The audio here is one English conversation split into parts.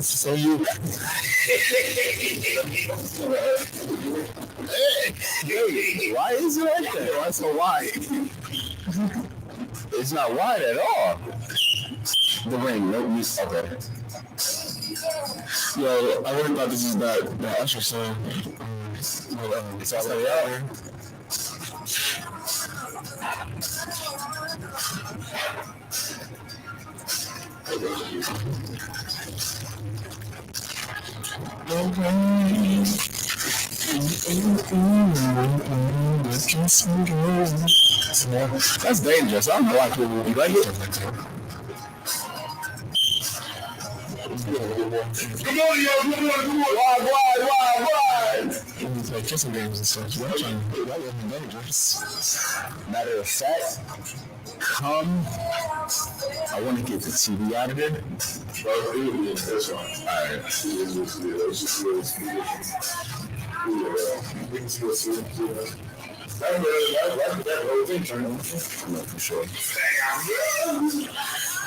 So you, why is it like that? Why so wide? It's not wide at all. The ring, no use. Okay. Yo, I really thought this is that Usher song. It's all the way out here. That's dangerous. I don't know why people would be like it. Good morning, y'all. Good morning. Why? It's like kissing games and such. Why are dangerous? Matter of fact, come. I want to get the TV out of there. That's fine. All right. We can see what's here. That whole thing turned on. No, for sure.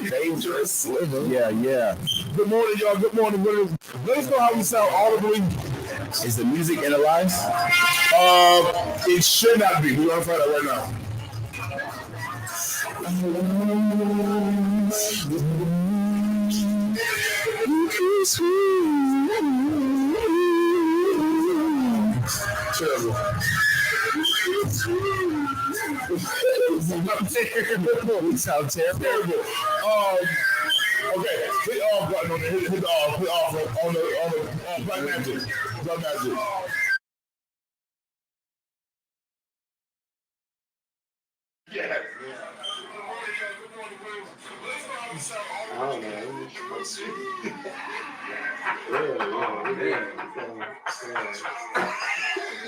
Dangerous living. Yeah. Good morning, y'all. Good morning. Let us know how we sound audibly. Is the music in the live? It should not be. We're gonna find out right now. Terrible. We sound terrible. Okay. Hit off button on the hit off on the Black Magic. Black Magic. Yeah. I don't know.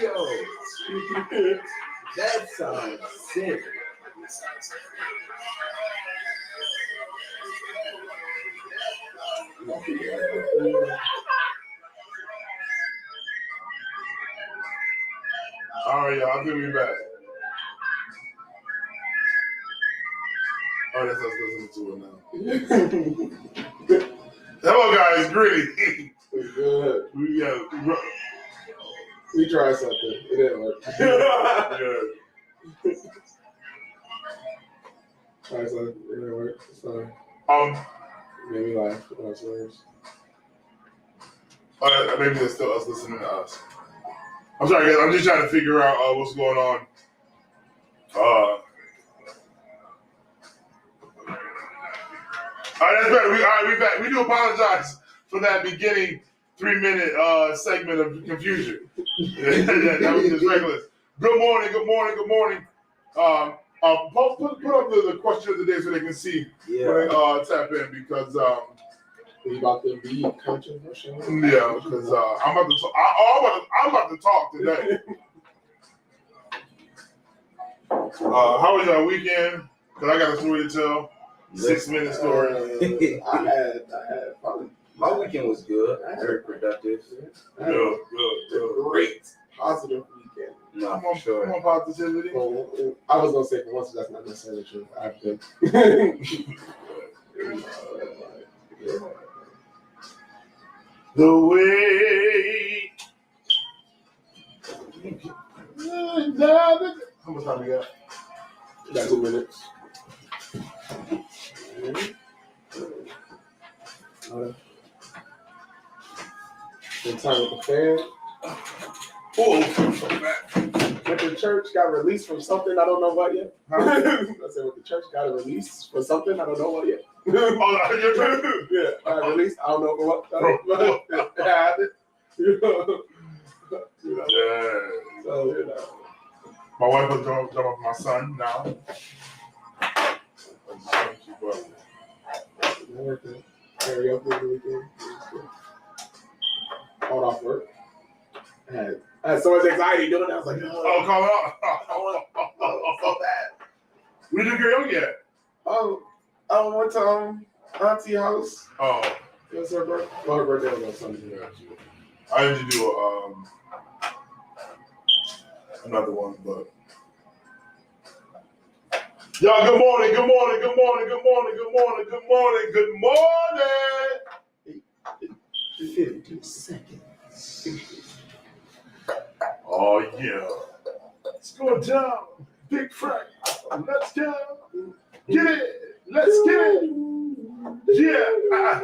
Yo, that sounds sick. All right, y'all. I'll be back. Oh, that's us listening to it now. Hello, guys. Gritty. Good. We tried something. It didn't work. Yeah. Tried something. It didn't work. Sorry. Made me laugh. That's worse. Maybe they're still us listening to us. I'm sorry, guys. I'm just trying to figure out what's going on. All right, that's better. We're back. We do apologize for that beginning 3-minute segment of confusion. That was just reckless. Good morning. Put up the question of the day so they can see when they tap in because you about to be controversial. Yeah, because I'm about to talk. I'm about to talk today. How was your weekend? Because I got a story to tell. 6-minute story. I had fun. My weekend was good. Very productive. Good. Great. Positive weekend. No, Come sure. on, positivity. Well, I was going to say for once that's not necessarily true. I've been. The way. How much time we got? We got 2 minutes. Spend time with the fam. But the church got released from something I don't know what yet. I said, with the church got a release for something I don't know what yet. Your church? Yeah, I released. I don't know for what. It happened. You know. Yeah. So My wife was drop off my son now. Karaoke the weekend. Called off work. I had so much anxiety doing it. I was like, Oh, call it off. so bad. We didn't karaoke yet. I went to Auntie house. Oh. It was her birthday. Well, her birthday was on Sunday. I usually do another one, but Y'all, good morning, good morning, good morning, good morning, good morning, good morning, good morning. 50 seconds. Oh, yeah. Let's go down. Big Frank. Let's go. Get it. Let's get it. Yeah.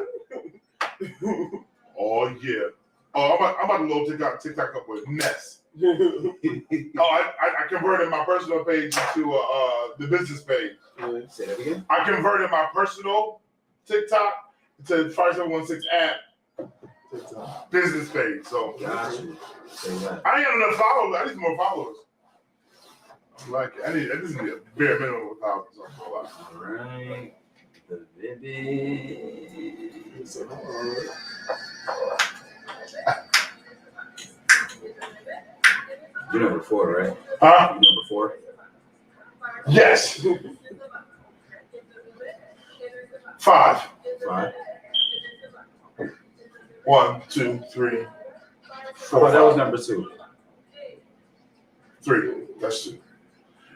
Oh, yeah. Oh, I'm about to load TikTok up with Ness. Oh, I converted my personal page into the business page. Say that again. I converted my personal TikTok to 5716 app business page. So Got you. Say that. I ain't got enough followers. I need more followers. I'm like, I need a bare minimum of 1,000. So I'm All right. The vivid. You're number 4, right? Huh? You're number 4. Yes. 5. 5. 1, 2, 3, 4. Oh, that was number 2. 3. That's 2.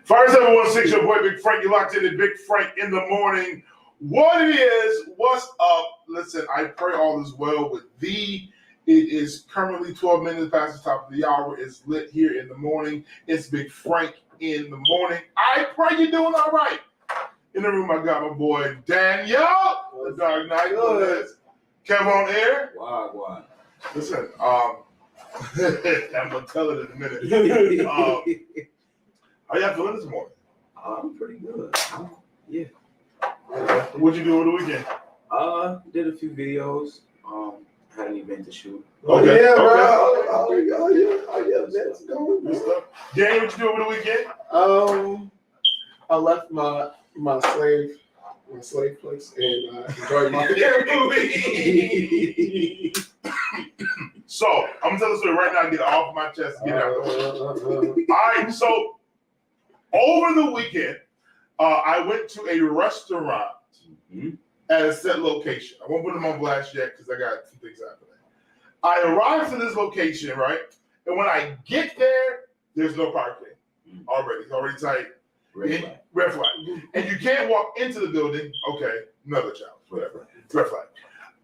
5716, your boy Big Frank. You locked in at Big Frank in the morning. What it is, what's up? Listen, I pray all is well with thee. It is currently 12 minutes past the top of the hour. It's lit here in the morning. It's Big Frank in the morning. I pray you're doing all right. In the room, I got my boy Daniel, the Dark Knight. Kev on air. Wow. Listen, I'm gonna tell it in a minute. How y'all feeling this morning? I'm pretty good. Yeah. What'd you do over the weekend? Did a few videos. Had an event to shoot. Okay. Yeah, bro. Okay. Oh, yeah. Let's go. Good stuff. Danny, what you do over the weekend? I left my slave place and enjoyed my family. So I'm gonna tell the story right now. Get it off my chest. Get it out. All right. So over the weekend, I went to a restaurant at a set location. I won't put them on blast yet because I got some things happening. I arrived to this location, right? And when I get there, there's no parking already. It's already tight. Red flag. And you can't walk into the building. Okay, another challenge. Whatever. Red flag.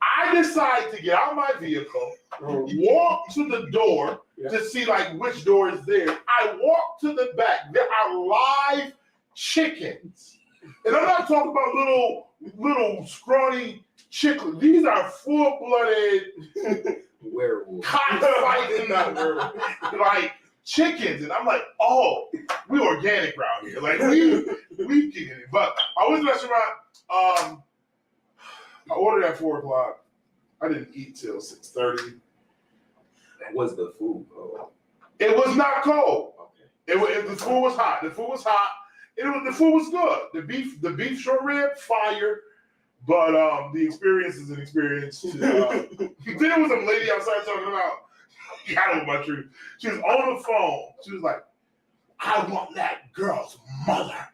I decide to get out of my vehicle, walk to the door to see like which door is there. I walk to the back. There are live chickens. And I'm not talking about little scrawny chickens. These are full-blooded werewolf. cockfighting like chickens. And I'm like, oh, we organic around here. Like we getting it. But I was in the restaurant. I ordered at 4:00. I didn't eat till 6:30. Was the food cold? It was not cold. Okay. The food was hot. The food was hot. The food was good. The beef short rib, fire. But the experience is an experience. Then there was a lady outside talking about, I don't know my truth. She was on the phone. She was like, I want that girl's mother.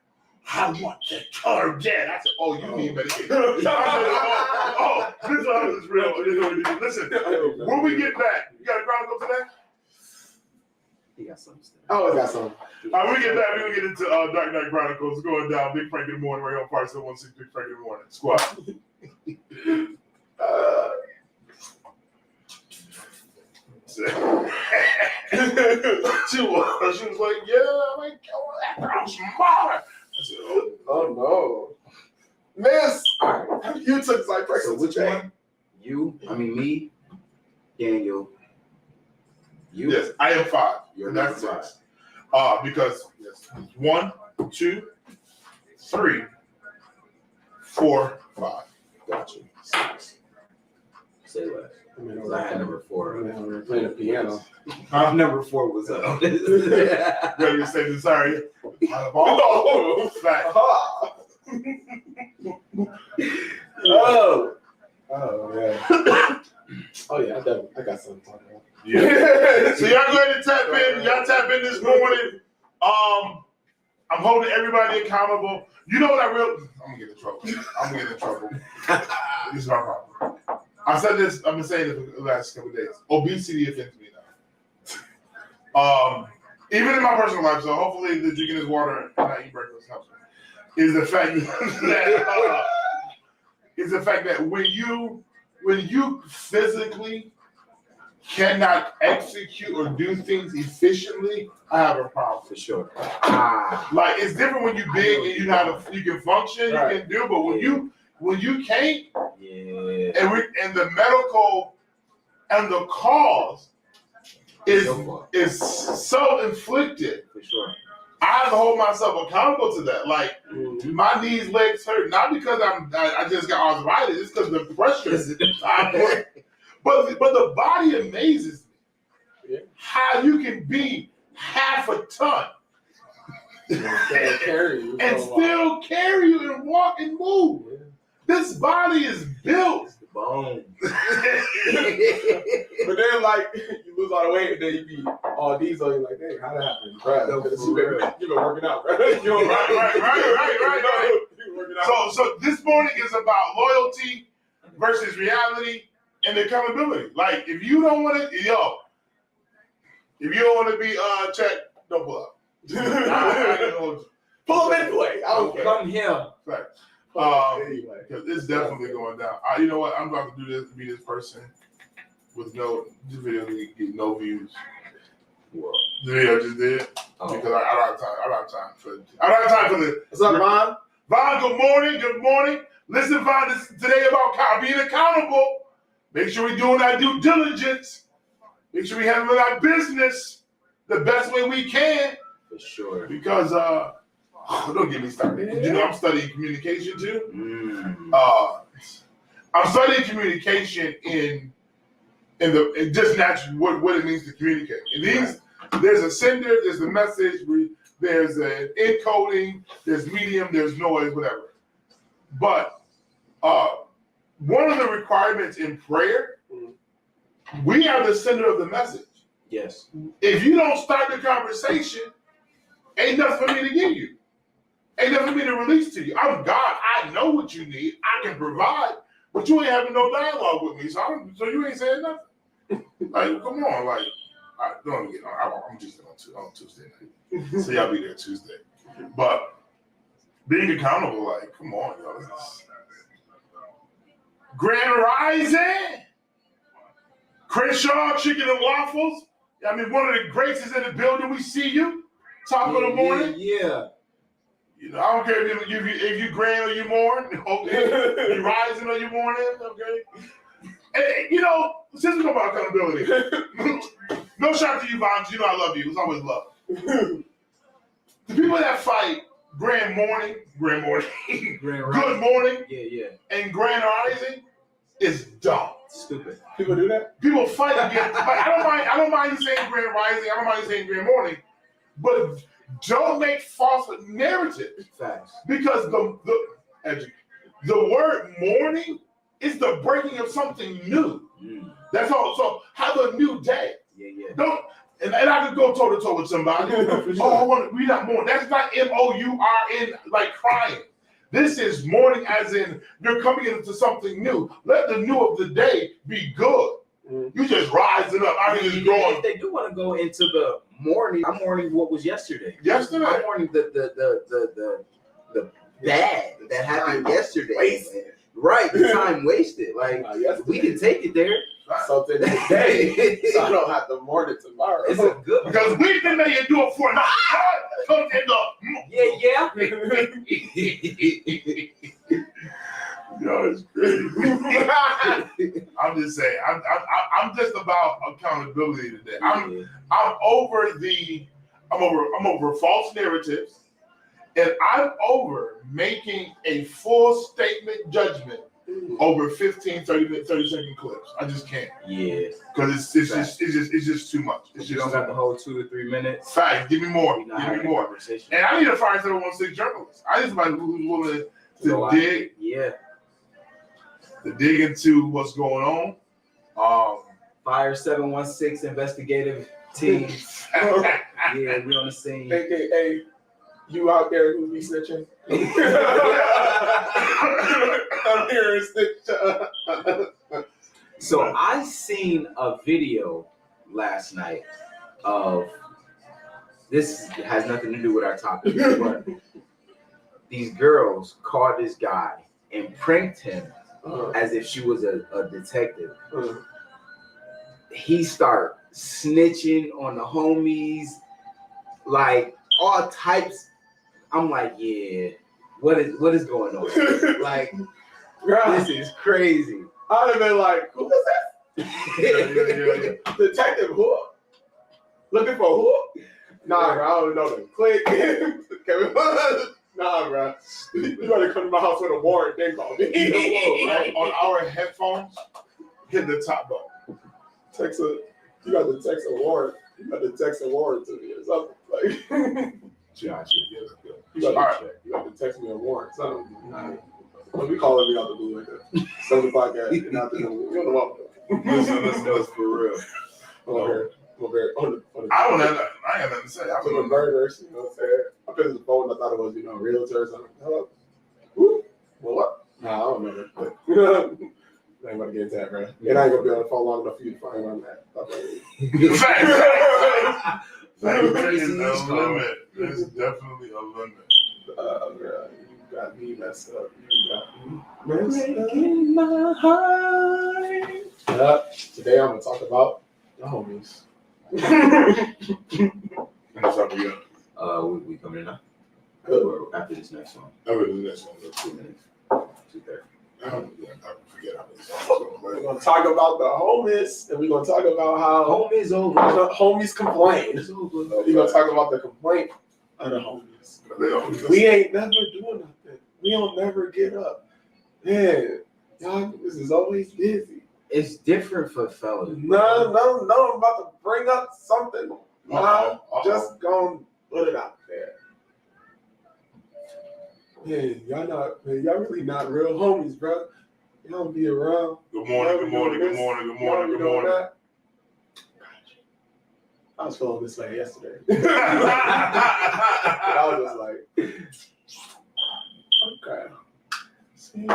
I want to kill her dead. I said, oh, you mean medication. I said, this is real. Listen, when we get back, you got a chronicle today? He got something. I always got something. All right, when we get back, we're going to get into Dark Knight Chronicles going down. Big Frank in the morning, right on Part 716, Big Frank in the morning. Squad. She was like, yeah, like, oh, that girl's mother. I said, Oh no. Miss! You took my So person which today. one? Me, Daniel. You? yes, I am 5. You're And that's number 6. Because 1, 2, 3, 4, 5. Got you. 6. Say less. I had number 4. We're playing the piano. Number 4 was up. Ready to say this? Sorry. Oh, fact. Oh yeah. Oh yeah, I got something to talk about. Yeah. So y'all go ahead and tap in. Y'all tap in this morning. I'm holding everybody accountable. You know what I'm gonna get in trouble. This is my problem. I said this. I've been saying it for the last couple of days. Obesity offends me now. Even in my personal life. So hopefully the drinking this water and not eating breakfast helps me. is the fact that when you physically cannot execute or do things efficiently, I have a problem. For sure. Like it's different when you big and you can function, Right. you can do, but when you can't, Yeah. and the medical and the cause is self-inflicted. For sure. I have to hold myself accountable to that. Like my knees, legs hurt, not because I just got arthritis, it's because the pressure. But the body amazes me. Yeah. How you can be half a ton Carry you and for a while. still carry you and walk and move. Yeah. This body is built. Boom. But then, like, you lose all the weight, and then you be all diesel. You're like, hey, how'd that happen? Bruh, No, because for real. you've been working out, right? Right. You've been working out. So this morning is about loyalty versus reality and accountability. Like if you don't want to, if you don't want to be checked, don't pull up. Pull them anyway. I don't care. Come here. Anyway. Because it's definitely going down. You know what? I'm about to do this. Be this person with this video get no views. Whoa. The video just did because I don't have time. I don't have time for this. What's up, Ron? Vaughn, good morning. Good morning. Listen, Vaughn, this is today about being accountable. Make sure we're doing our due diligence. Make sure we handle our business the best way we can. For sure. Because don't get me started. You know, I'm studying communication too. I'm studying communication in just naturally what it means to communicate. And there's a sender, there's the message, there's an encoding, there's medium, there's noise, whatever. But one of the requirements in prayer, we are the sender of the message. Yes. If you don't start the conversation, ain't nothing for me to give you. Ain't nothing for me to release to you. I'm God. I know what you need. I can provide, but you ain't having no dialogue with me. So you ain't saying nothing. Like, come on. Like, don't get on. I'm just on Tuesday night. So y'all be there Tuesday. But being accountable, like, come on, y'all. Grand Rising. Crenshaw Chicken and Waffles. I mean, one of the greats is in the building. We see you. Top of the morning. Yeah. You know, I don't care if you grand or you mourn. Okay. You rising or you mourning. Okay. And, you know, since we talk about accountability, no shout to you, Vaughn. You know I love you. It's always love. The people that fight grand morning, Grand good morning, Yeah. and grand rising is dumb. Stupid. People do that? People fight against. Like, I don't mind you saying grand rising. I don't mind you saying grand morning, but don't make false narratives. Facts. Because the word morning is the breaking of something new. That's all. So have a new day. Yeah. Don't. And I could go toe to toe with somebody. We not mourning. That's not MOURN like crying. This is mourning as in you're coming into something new. Let the new of the day be good. You just rising up. I mean, just going. If they do want to go into the morning, I'm mourning what was yesterday. Yesterday. I'm mourning the bad that happened yesterday. Wasted. Right, the time wasted. Like we can take it there. Something today, so I don't have to mourn it tomorrow. It's a good one. Because we've been made to do it for now. God comes in Yeah. Yo, it's crazy. I'm just saying. I'm just about accountability today. I'm over false narratives, and I'm over making a full statement judgment over 15, 30 second clips. I just can't. Yeah. Because it's just too much. It's You just don't got the whole 2 to 3 minutes. fact. Give me more. We're not Give me having a more. conversation. And I need a Fire 716 journalist. I need somebody who's willing to dig. Yeah. To dig into what's going on. Fire 716 investigative team. Yeah, we on the scene. AKA, you out there who be snitching? I'm here to snitch. So I seen a video last night of this has nothing to do with our topic, but these girls called this guy and pranked him Uh, as if she was a detective. uh, He start snitching on the homies, like all types. I'm like, yeah, what is going on? Like, Bruh, this is crazy. I'd have been like, who was that? Yeah. Detective who? Looking for who? Nah, bro, I don't know them. Click. Nah, bro. You gotta come to my house with a warrant, then call me. On our headphones, hit the top button. You got to text a warrant. You got to text a warrant to me or something. Like, Gotcha. Yeah, that's good. you got All right. you got to text me a warrant. Something. When we call me out the blue like that. 7 o'clock at in the afternoon. You don't know what I'm doing. Listen, No, for real. On the I don't have nothing. I ain't got nothing to say. I to the was murders, you know what I'm saying? I picked up the phone and I thought it was, realtor or something. Hello? Who? Well, what? Nah, I don't know that. I ain't about to get into that, bro. And I ain't gonna be on the phone long enough for you to find where I'm at. There is a limit. There's definitely a limit. Bro, you got me messed up. You got me messed up. Breaking my heart. Today I'm gonna talk about the homies. That's how we go. We coming in now? Good. Or after this next one? Over the next one. 2 minutes. 2:30. I forget how many songs We're I'm gonna talk about the homies, and we're gonna talk about how Home is over. the homies complain. It's over. We're gonna talk about the complaint of the homies. We ain't never doing nothing. We don't never get up. Man, y'all niggas is always busy. It's different for fellas. No, I'm about to bring up something. Just gonna put it out there. Man, y'all really not real homies, bro. Y'all don't be around. Good morning, good morning, good morning, good morning, good morning. I was feeling this way yesterday. I was just like, okay. See? I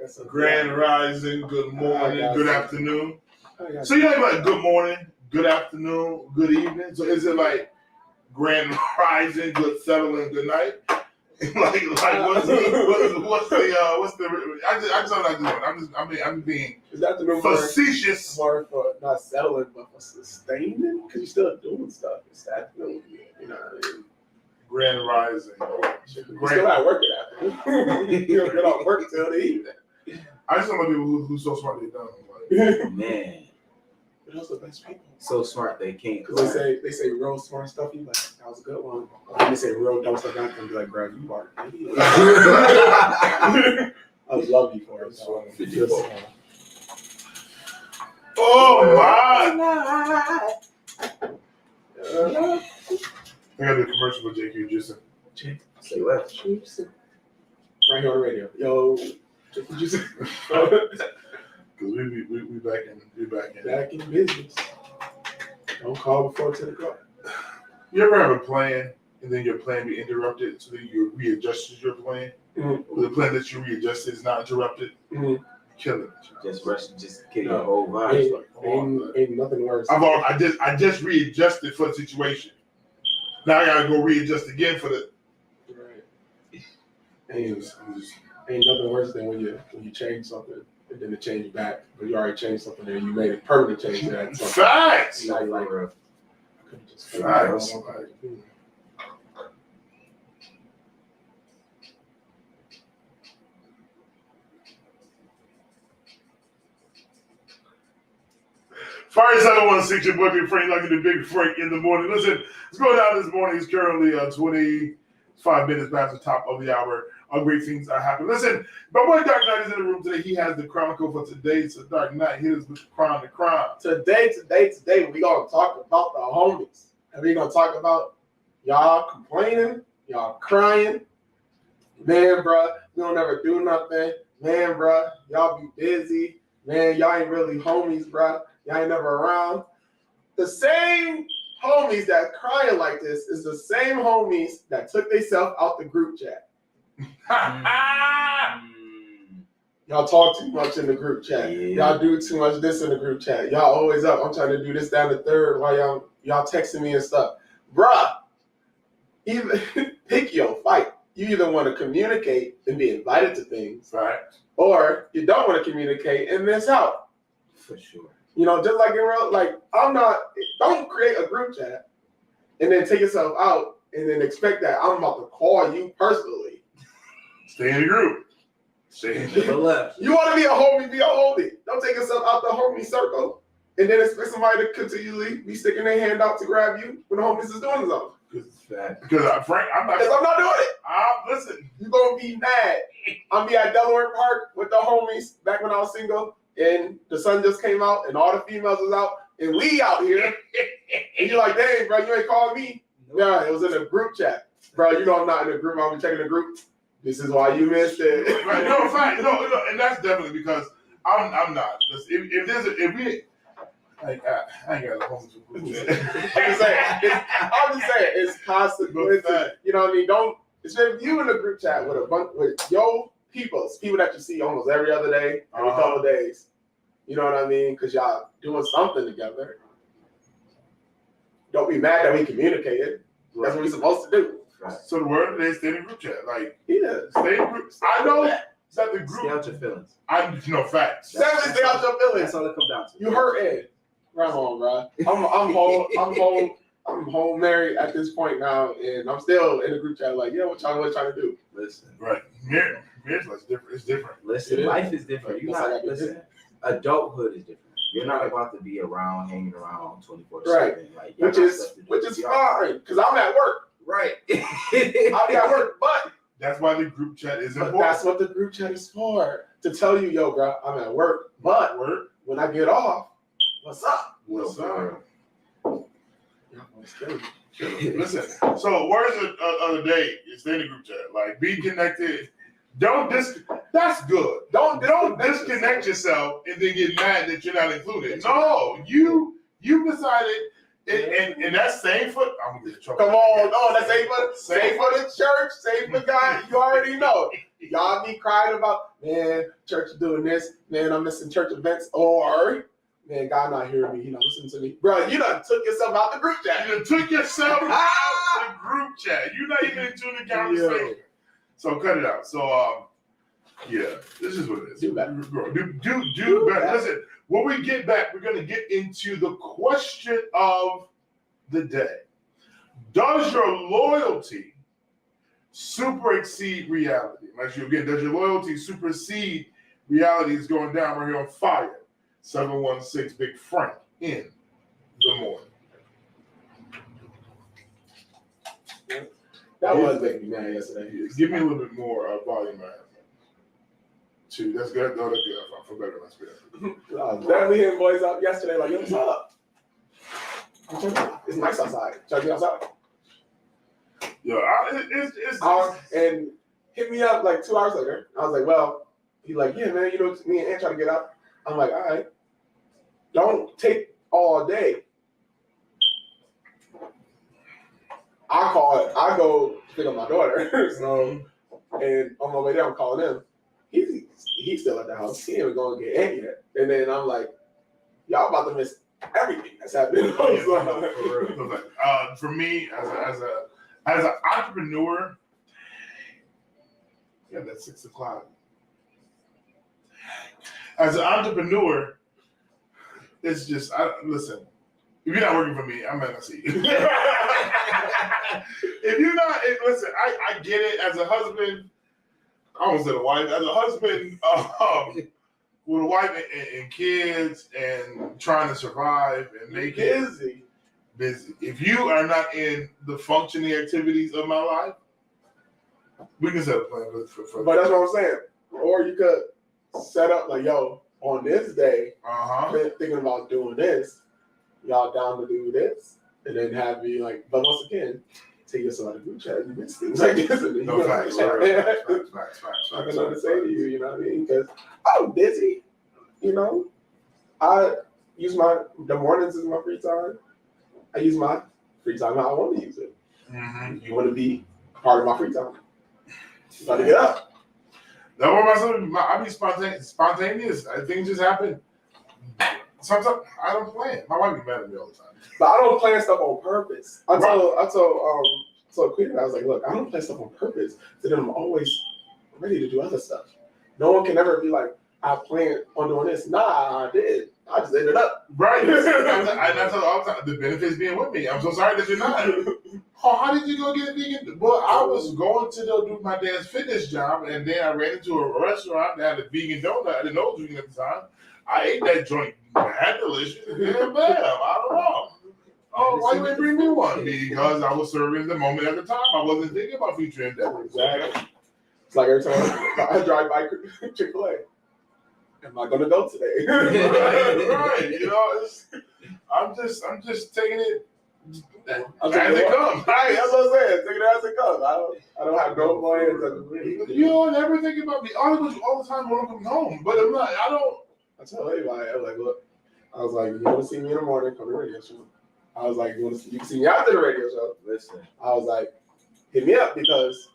got some Grand Rising, good morning, good afternoon. I got So you have like good morning, good afternoon, good evening. So is it like Grand Rising, good settling, good night? like what's the I just don't like this one. I'm being is that the new facetious. word for not settling, but for sustaining? Because you're still doing stuff. It's that you know what I mean? Grand Rising. You still at work at afternoon. You don't get off work until the evening. I just don't like people who's so smart they don't. Like, Man, But those are the best people. so smart they can't. Because they say real smart stuff. You like, that was a good one. And they say real dumb stuff. I'm gonna be like, bro, you are an idiot. I love you for it. So, oh my! I got the commercial with JQ Juicing. Say what? Right here on the radio. Yo, JQ Juicing. Because we back in. Back in business. Don't call before 10 o'clock. You ever have a plan and then your plan be interrupted so that you readjust your plan? Mm-hmm. Or the plan that you readjusted is not interrupted? Mm-hmm. Kill it. Just kill No. your whole vibe. Ain't nothing worse. I just readjusted for the situation. Now I gotta go readjust again for the. Right. Ain't nothing worse than when you change something and then it changed back, but you already changed something and you made a permanent change to that. So Facts. now you're like, I could've just Facts. Fire 716, your boy Big Frank, like the Big Frank in the morning. Listen, it's going down this morning. It's currently 25 minutes past the top of the hour. Great things are happening. Listen, my boy Dark Knight is in the room today. He has the chronicle for today. So Dark Knight, hit us with the crime. Today, we gonna talk about the homies. And we gonna talk about y'all complaining, y'all crying. Man, bro, we don't ever do nothing. Man, bro, y'all be busy. Man, y'all ain't really homies, bro. Y'all ain't never around. The same homies that crying like this is the same homies that took themselves out the group chat. Y'all talk too much in the group chat. Yeah. Y'all do too much this in the group chat. Y'all always up. I'm trying to do this down the third while y'all texting me and stuff. Bruh, even pick your fight. you either want to communicate and be invited to things, Right. or you don't want to communicate and miss out. For sure. You know, just like in real, like don't create a group chat and then take yourself out and then expect that I'm about to call you personally. Stay in the group. Stay in the Never left. You want to be a homie, be a homie. Don't take yourself out the homie circle and then expect somebody to continually be sticking their hand out to grab you when the homies is doing something. Because Frank, I'm not. Because I'm not doing it. Listen. You're going to be mad. I'm be at Delaware Park with the homies back when I was single and the sun just came out and all the females was out and we out here. And you're like, dang, bro, you ain't calling me? Yeah, it was in a group chat. Bro, you know I'm not in a group. I'll be checking the group. This is why you missed it. Right, no, fine, no, and that's definitely because I'm not. Listen, if we, I ain't got a home to I'm just saying, it's consequences. You know what I mean? Don't. It's if you in a group chat with a bunch with your people that you see almost every other day, every couple of days. You know what I mean? Because y'all doing something together. Don't be mad that we communicated. That's what we're supposed to do. Right. So the word today, stay in the group chat. Like, Yeah. stay in group. I know that the Stay group. out your feelings. Facts. Definitely stay out your feelings. That's all it comes down to. You hurt Ed. Right on, bro. I'm home married at this point now, and I'm still in the group chat like, yeah, what y'all trying to do? Listen. Right. Marriage life's different. It's different. Listen, It is. life is different. That's how I get Listen, adulthood is different. You're not about to be around, hanging around 24/7. Right. Like, y'all Which got is stuff to do. fine, because I'm at work. Right. I'll be at work, but That's why the group chat is important. that's what the group chat is for. To tell you, yo, bro, I'm at work, but when I get off, what's up? What's up? Yeah, Listen. So words of the day is stay in the group chat. Like, be connected. That's good. Don't disconnect yourself and then get mad that you're not included. No, you decided. And that's same for. I'm gonna get in trouble. Come on, that's same for the church, same for God. You already know. Y'all be crying about, man, church is doing this, man, I'm missing church events, or man, God not hearing me, he not listening to me. Bro, you done took yourself out the group chat. You took yourself out the group chat. You're not even into the conversation. Yeah. So cut it out. So yeah, this is what it is. Do better. Do better. Listen, when we get back, we're gonna get into the question of the day. Does your loyalty super exceed reality? Like you again, does your loyalty supersede reality? Is going down right here on Fire. 716 Big Frank in the morning. That was making me mad yesterday. Give me a little bit more volume, man. Two. That's good. No, that's good. I feel better. That's good. Definitely hearing boys out yesterday like, yo, what's up? It's nice outside. Check me outside. Yo, it's And hit me up like 2 hours later. I was like, well, he's like, yeah, man, you know, me and Ant trying to get out. I'm like, all right, don't take all day. I go pick up my daughter. So, and on my way there, I'm calling him. He's still at the house. He ain't even going to get Ant yet. And then I'm like, y'all about to miss everything that's happening. For me, as an entrepreneur, yeah, that's 6 o'clock. As an entrepreneur, it's just listen. If you're not working for me, I'm not gonna see you. If you're not, listen. I get it. As a husband, I almost said a wife. As a husband, with a wife and kids and trying to survive and make it busy. If you are not in the functioning activities of my life, we can set a plan for But that's what I'm saying. Or you could set up like, yo, on this day, been thinking about doing this. Y'all down to do this, and then have me like. But once again, take yourself out of the group chat. You miss things like this, and then No, you facts. I I don't know what to say to you. You know what I mean? Because I'm busy. You know, I use the mornings is my free time. I use my free time how I want to use it. Mm-hmm. You want to be part of my free time. You got to get up. That was myself. I be spontaneous. Things just happen. Sometimes I don't plan. My wife be mad at me all the time. But I don't plan stuff on purpose. I told so clear. I was like, look, I don't plan stuff on purpose. So then I'm always ready to do other stuff. No one can ever be like, I planned on doing this. Nah, I did. I just ended up. Right. And I tell all the time, the benefits being with me. I'm so sorry that you're not. Oh, how did you go get a vegan? Well, I was going to go do my dad's fitness job, and then I ran into a restaurant that had a vegan donut. I didn't know it was vegan at the time. I ate that joint. Mad delicious. And bam, I don't know. Oh, why you didn't bring me one? Because I was serving the moment at the time. I wasn't thinking about future endeavors. Exactly. It's like every time I drive by Chick-fil-A. Am I gonna go today? Right. You know, I'm just taking it as it comes. Right, that's what I'm saying. Take it as it comes. I don't have no plans. You don't ever think about me. All the time when I come home, but I'm not. I don't. I tell everybody, I was like, look, I was like, you want to see me in the morning? Come to the radio show. I was like, you can see me after the radio show. Listen, I was like, hit me up because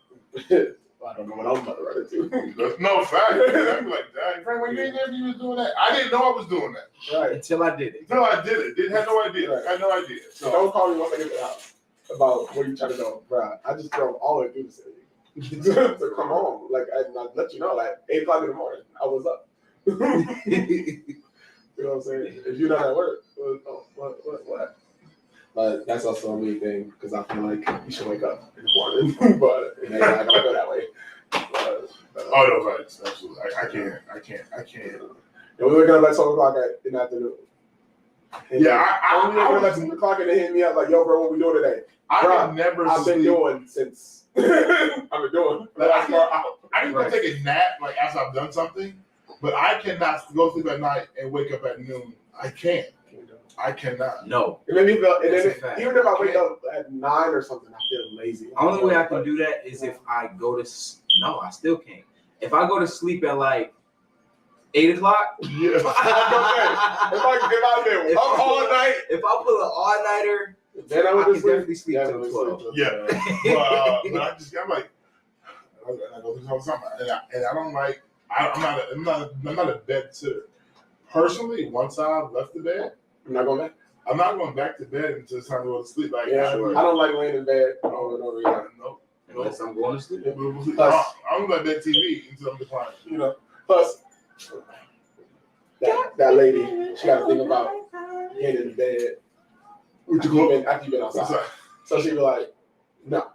I don't know what I'm about to run into. That's no fact. I'm like, dang, Frank, when you ain't there, you was doing that. I didn't know I was doing that. Right. until I did it. Until I did it. Didn't have no idea. Right. I had no idea. So don't call me once I get to the house about what you trying to know, bro. I just drove all the way through the city to come home. Like I let you know, like 8 o'clock in the morning, I was up. You know what I'm saying? If you're not at work, what? But that's also a me thing because I feel like you should wake up in the morning, but it ain't not gonna go that way. Oh no, right. Absolutely. I can't. And we wake up at 12 o'clock in the afternoon. And Yeah, I wake up at 2 o'clock and they hit me up like, yo, bro, what we doing today? I Bruh, can never I've been sleep. doing since I've been doing the last 4 hours. I can go take a nap like after I've done something, but I cannot go sleep at night and wake up at noon. I can't. I cannot. No. It made me feel, and That's then a fact. even if I wake up at 9 or something, I feel lazy. Only way I can do that is if I go to. No, I still can't. If I go to sleep at like 8 o'clock. Yeah. If I've been up all night, If I pull an all-nighter, then I I would can sleep. definitely sleep till 12. Yeah. But I'm like, I go through something, and I don't like. I'm not a bed sitter. Personally, once I've left the bed, I'm not going back. I'm not going back to bed until it's time to go to sleep. Like, Yeah, sure. I don't like laying in bed over and over again. Nope. Unless I'm going to sleep. I'm gonna let that TV until I'm declining. You know, plus that lady, she got to think about getting in bed after you've been outside. So she be like, no,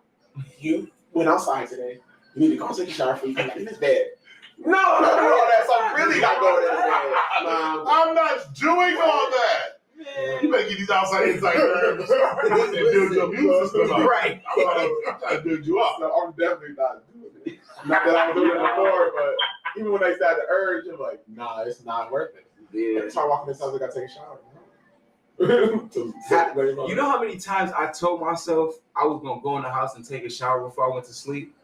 you went outside today. You need to go take a shower before you come back in this bed. No, all that. So I'm really not going in bed. I'm not doing all that. You better get these outside inside nerves and build your immune system up. Right. I'm trying to build you up. So I'm definitely not doing it. Not that I was doing it before, but even when they started the urge, I'm like, nah, it's not worth it. Yeah. Every time I walk in this house, I gotta take a shower. You know how many times I told myself I was gonna go in the house and take a shower before I went to sleep?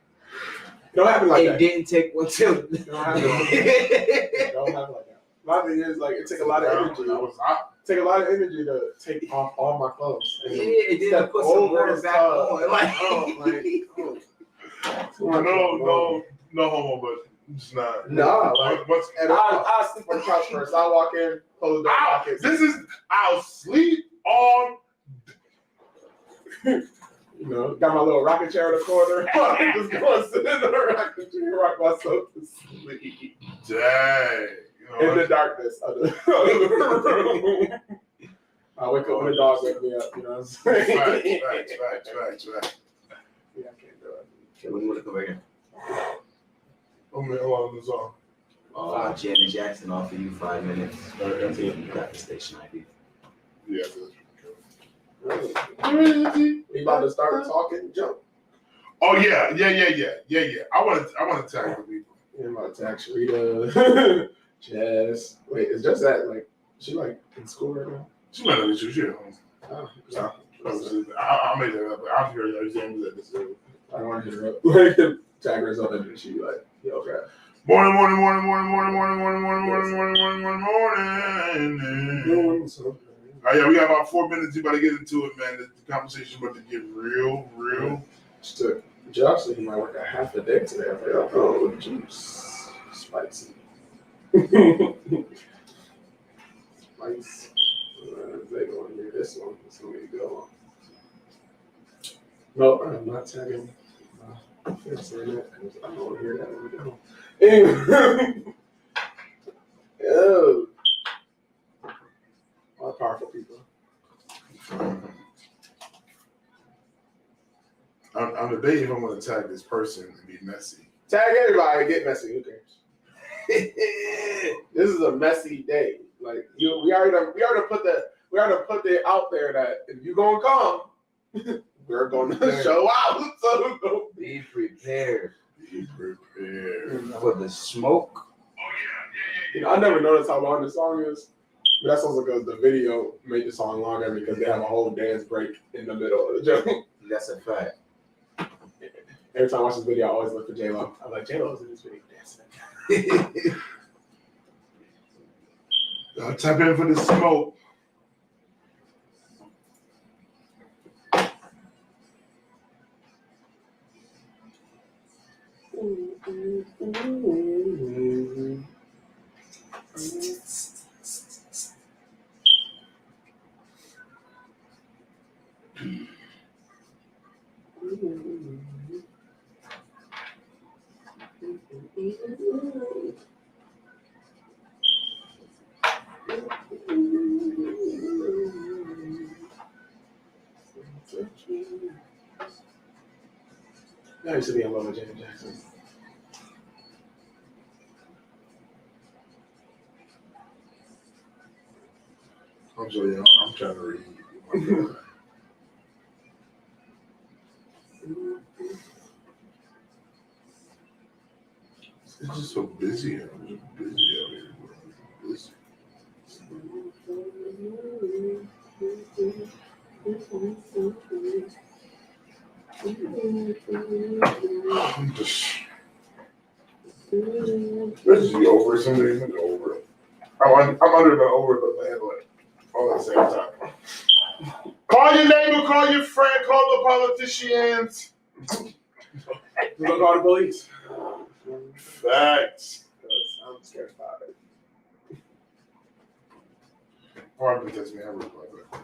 It don't happen like It that. didn't take one till. It don't happen like that. It don't happen like that. My thing is like it take a lot of energy. Take a lot of energy to take off all my clothes. Yeah, it didn't put some water back on. No homo, but just not. No, like, and I'll I'll sleep on the couch first. I'll walk in, close the door. I'll sleep on. You know, got my little rocking chair in the corner. I'm just going to sit in the rocking chair, rock myself to sleep. Dang. In the darkness of the room. I wake up when the dog wake me up, you know what I'm saying? Facts. Yeah, I can't do it. When you want to come back in? Oh man, how long is this on? Janet Jackson offered you 5 minutes. Until you got the station ID. Yeah. We about to start talking jump. Oh yeah. I want to tackle people. Yeah, I'm about to text Rita, Jess. Wait, is Jess that like she like in school right now? She might not be true. She at home. Oh, I'll make that up. I'm sure your exam is at this level. I don't want to hit her up. Like tag her or something, and she be like, "Yo, crap." Morning. Oh yeah, we got about 4 minutes. You better get into it, man. The conversation about to get real. Just took Josh said he might work a half a day today. I'm like, oh, juice, spicy. Spice. They going to hear this one. It's going to be a good one. No, I'm not tagging. I'm saying that because I don't want to hear that when we go. Anyway. Ew. A lot of powerful people. I'm debating if I'm going to tag this person and be messy. Tag everybody, get messy. Who cares? This is a messy day. Like we already put it out there that if you gonna come, we're gonna show out. So don't Be prepared Be prepared. for the smoke. I never noticed how long the song is. But that's also because the video made the song longer because they have a whole dance break in the middle of the joke. That's a fact. Every time I watch this video, I always look for J-Lo. I'm like, J-Lo's in this video dancing. Tap in for the smoke. I used to be in love with Janet Jackson. I'm sorry, I'm trying to read. It's just so busy. I'm just busy out here. Busy. I'm just. This is over. Some days it's over. I'm under the over the landlord all at the same time. Call your neighbor, call your friend, call the politicians. You gonna call the police? Facts. Because I'm scared about it. Probably because me, I reply back.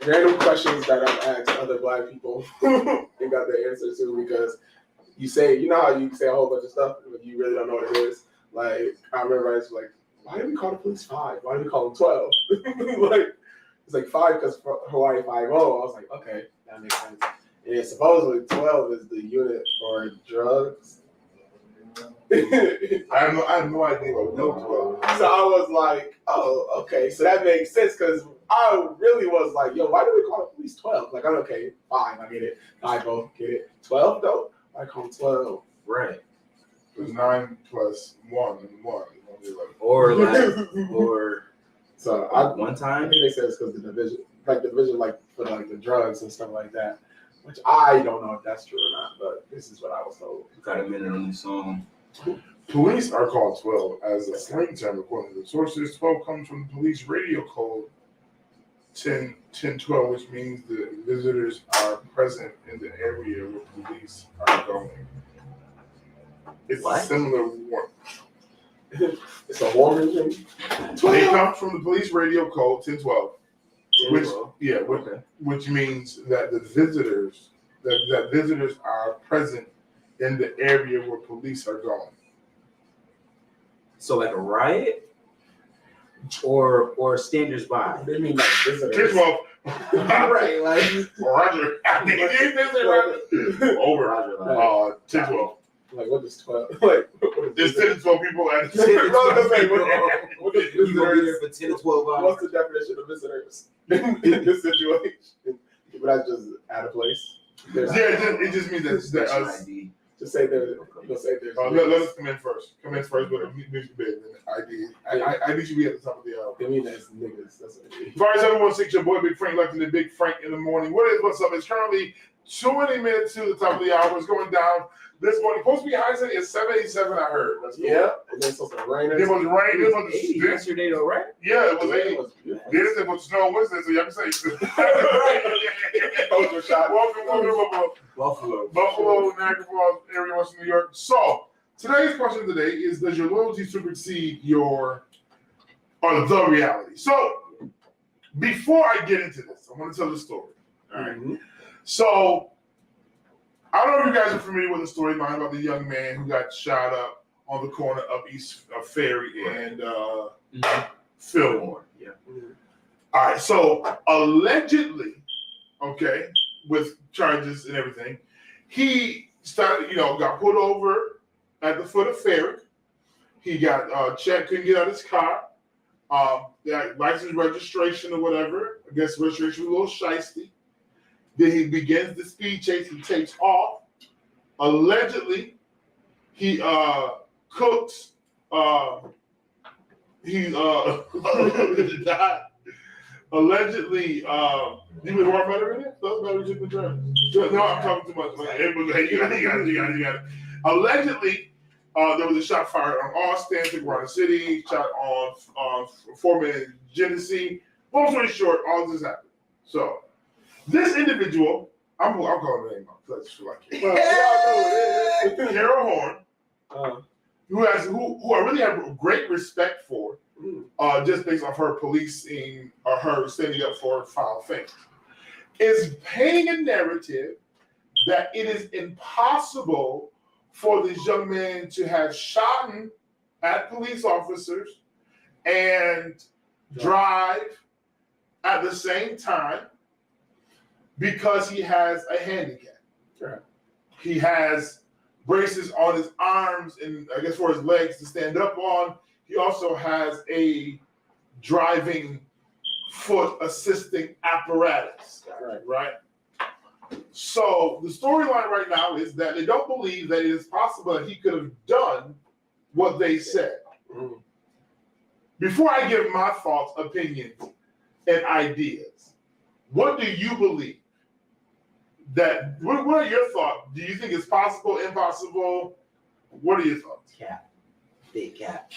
Random questions that I've asked other black people and got the answers to because you know how you say a whole bunch of stuff, but you really don't know what it is. Like, I remember I was like, why did we call the police 5? Why did we call them 12? Like, it's like 5 because Hawaii 5-0. I was like, okay, that makes sense. And supposedly 12 is the unit for drugs. I have no idea what no 12. So I was like, oh, okay. So that makes sense because I really was like, yo, why do we call the police 12? Like, I'm okay, 5, I get it. 5-0, get it. 12 though? I call them 12. Right. It was 9 plus 1 and 1. Or like, or So one I time. think they said it's because the division for like the drugs and stuff like that, which I don't know if that's true or not, but this is what I was told. Got a minute on the song. Police are called 12 as a slang term according to sources. 12 comes from the police radio code 1012, which means the visitors are present in the area where police are going. It's What? a similar warning. It's a warning thing. It comes from the police radio code 1012, which Okay. which means that the visitors that visitors are present in the area where police are going. So like a riot, or standers by. They mean like visitors. 1012. Right, like Roger. Over. Roger, like, 1012. like what is 12? Like what There's is 10 to 12 people at the 10 to 12 what is you gonna be there visitors? for 10 to 12 hours. What's the definition of visitors in this situation? But I just add a place. There's, Yeah, it just means that Special us. ID. just say there's. You gonna say there's. Let us come in first. Come in first with a music bed and ID. ID should be at the top of the hour. They mean that's niggas. That's what it means. Fire 716, your boy Big Frank, like the Big Frank in the morning. What's up? It's currently 20 minutes to the top of the hour. It's going down this morning. Supposed to be high city at 787, I heard. That's cool. Yeah, and then it's supposed to rain. It was rain. It was 80 yesterday though, right? Yeah, it was 80. beautiful. Then it said, but snow Wednesday, so y'all can say. Culture shock. Welcome. Buffalo. Buffalo, Niagara Falls, area, Western New York. So, today's question today is: does your loyalty supersede the reality? So, Before I get into this, I want to tell the story. All right. Mhm. So I don't know if you guys are familiar with the storyline about the young man who got shot up on the corner of East Ferry and Fillmore. Yeah. Mhm. All right. So allegedly, okay, with charges and everything, he started, got pulled over at the foot of Ferry. He got checked, couldn't get out of his car. That license registration or whatever. I guess registration was a little shiesty. Then he begins the speed chase. He takes off. Allegedly, he cooks. He died. Allegedly, you been warm better in it? Those better took the turn. No, I'm talking too much. Hey, you got it. Allegedly, there was a shot fired on Austin, Tijuana City, shot on Foreman in Genesee. Long story short, all this happened. So, this individual, I'm calling the name out because I just feel like it. Well, y'all know it. Carol Horn, Uh, who I really have great respect for, just based off her policing or her standing up for foul fame, is painting a narrative that it is impossible for this young man to have shot at police officers and drive at the same time because he has a handicap. Right. He has braces on his arms and I guess for his legs to stand up on. He also has a driving foot assisting apparatus. Right? So the storyline right now is that they don't believe that it is possible that he could have done what they said. Mhm. Before I give my thoughts, opinions, and ideas, what do you believe? What are your thoughts? Do you think it's possible, impossible? What are your thoughts? Cap. Big cap.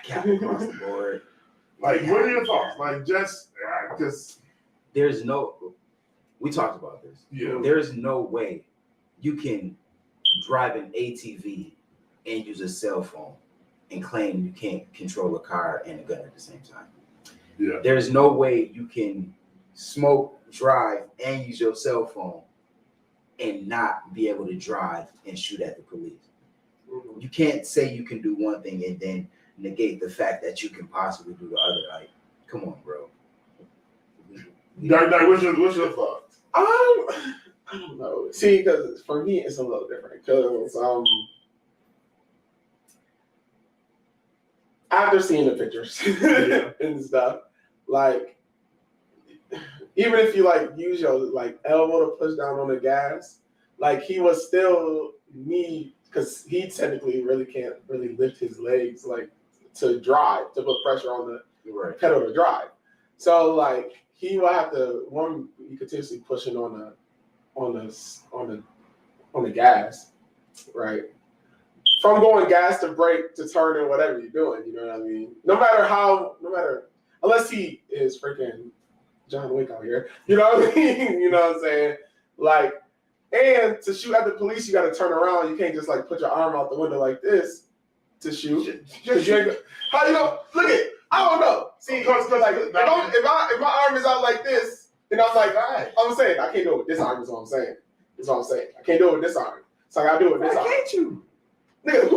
Cap across the board. Like, what are your thoughts? Like, just, There's no, we talked about this. yeah. There's no way you can drive an ATV and use a cell phone and claim you can't control a car and a gun at the same time. Yeah. There's no way you can smoke, drive, and use your cell phone and not be able to drive and shoot at the police. Mhm. You can't say you can do one thing and then negate the fact that you can possibly do the other. Like, come on, bro. Like, what's your thoughts? I don't know. See, because for me, it's a little different. Because after seeing the pictures and stuff, like, even if you like use your like elbow to push down on the gas, like he was still because he technically really can't really lift his legs like to drive, to put pressure on the pedal to drive. So like he will have to be continuously pushing on the gas, right? From going gas to brake to turn or whatever you're doing, you know what I mean? Unless he is freaking John Wick out here, you know what I mean? You know what I'm saying? Like, and to shoot at the police, you got to turn around. You can't just like put your arm out the window like this to shoot. How you know? Look at it. I don't know. See, because like if my arm is out like this, then I'm like, all right. I'm saying I can't do it with this arm. Is what I'm saying. That's what I'm saying. I can't do it with this arm. So I gotta do it with this arm. Why can't you? Nigga,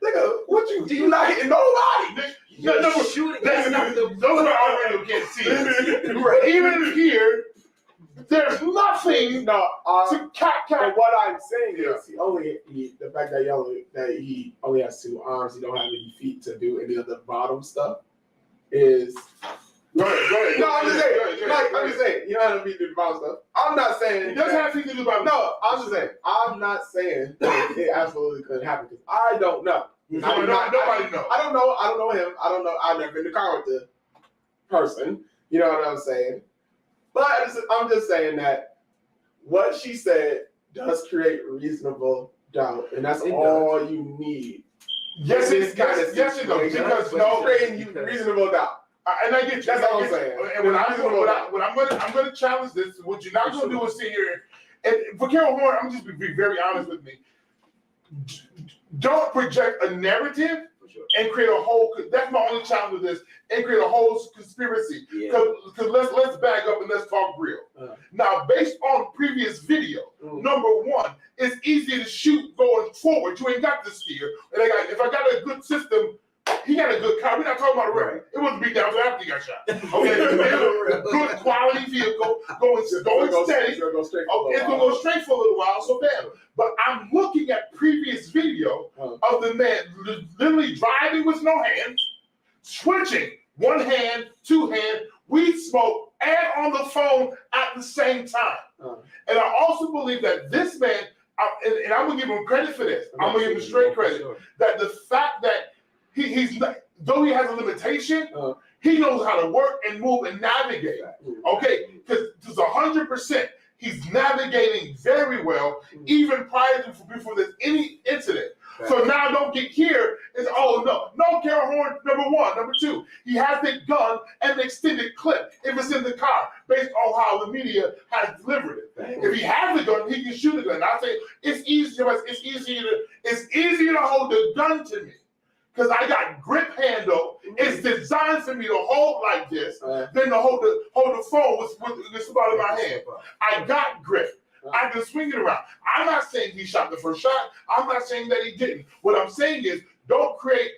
nigga, what you do? You not hitting nobody? No, shooting. those are our radio can't see. Even here, there's nothing to cap. But what I'm saying is, the fact that he only has two arms, he don't have any feet to do any of the bottom stuff, is. Go ahead. No, I'm just saying. I'm just saying. You know how to do the bottom stuff. I'm not saying. It doesn't have anything to do about. No, I'm just saying. I'm not saying that it absolutely couldn't happen because I don't know. Nobody knows. I don't know. I don't know him. I don't know. I've never been in the car with the person. You know what I'm saying? But I'm just saying that what she said does create reasonable doubt, and that's all you need. Yes, it does. Because creating you reasonable doubt. And I get you. That's all I'm saying. And I'm going to challenge this. What you're not going to do is sit here. And for Carol Horn, I'm just be very honest with me. Don't project a narrative for sure. and create a whole. That's my only challenge with this, and create a whole conspiracy. Yeah. Because let's back up and let's talk real. Now, based on previous video, number one, it's easy to shoot going forward. You ain't got to steer. And if I got a good system, he got a good car. We're not talking about a record. It wasn't beat down until after he got shot. Okay, good quality vehicle going steady. It's gonna go straight for a little while. So bad. But I'm looking at previous video of the man literally driving with no hands, switching one hand, two hand, weed smoke, and on the phone at the same time. And I also believe that this man, and I'm gonna give him credit for this. I'm gonna give him straight credit that the fact that he's not, though he has a limitation, he knows how to work and move and navigate. Okay, because 100%, he's navigating very well, even prior to before there's any incident. So now don't get here. It's no Carol Horn. Number one, number two. He has the gun and an extended clip if it's in the car, based on how the media has delivered it. If he has the gun, he can shoot the gun. I say it's easier. It's easier to hold the gun to me because I got grip handle. It's designed for me to hold like this, than to hold the phone with this about in my hand. I got grip. I can swing it around. I'm not saying he shot the first shot. I'm not saying that he didn't. What I'm saying is don't create,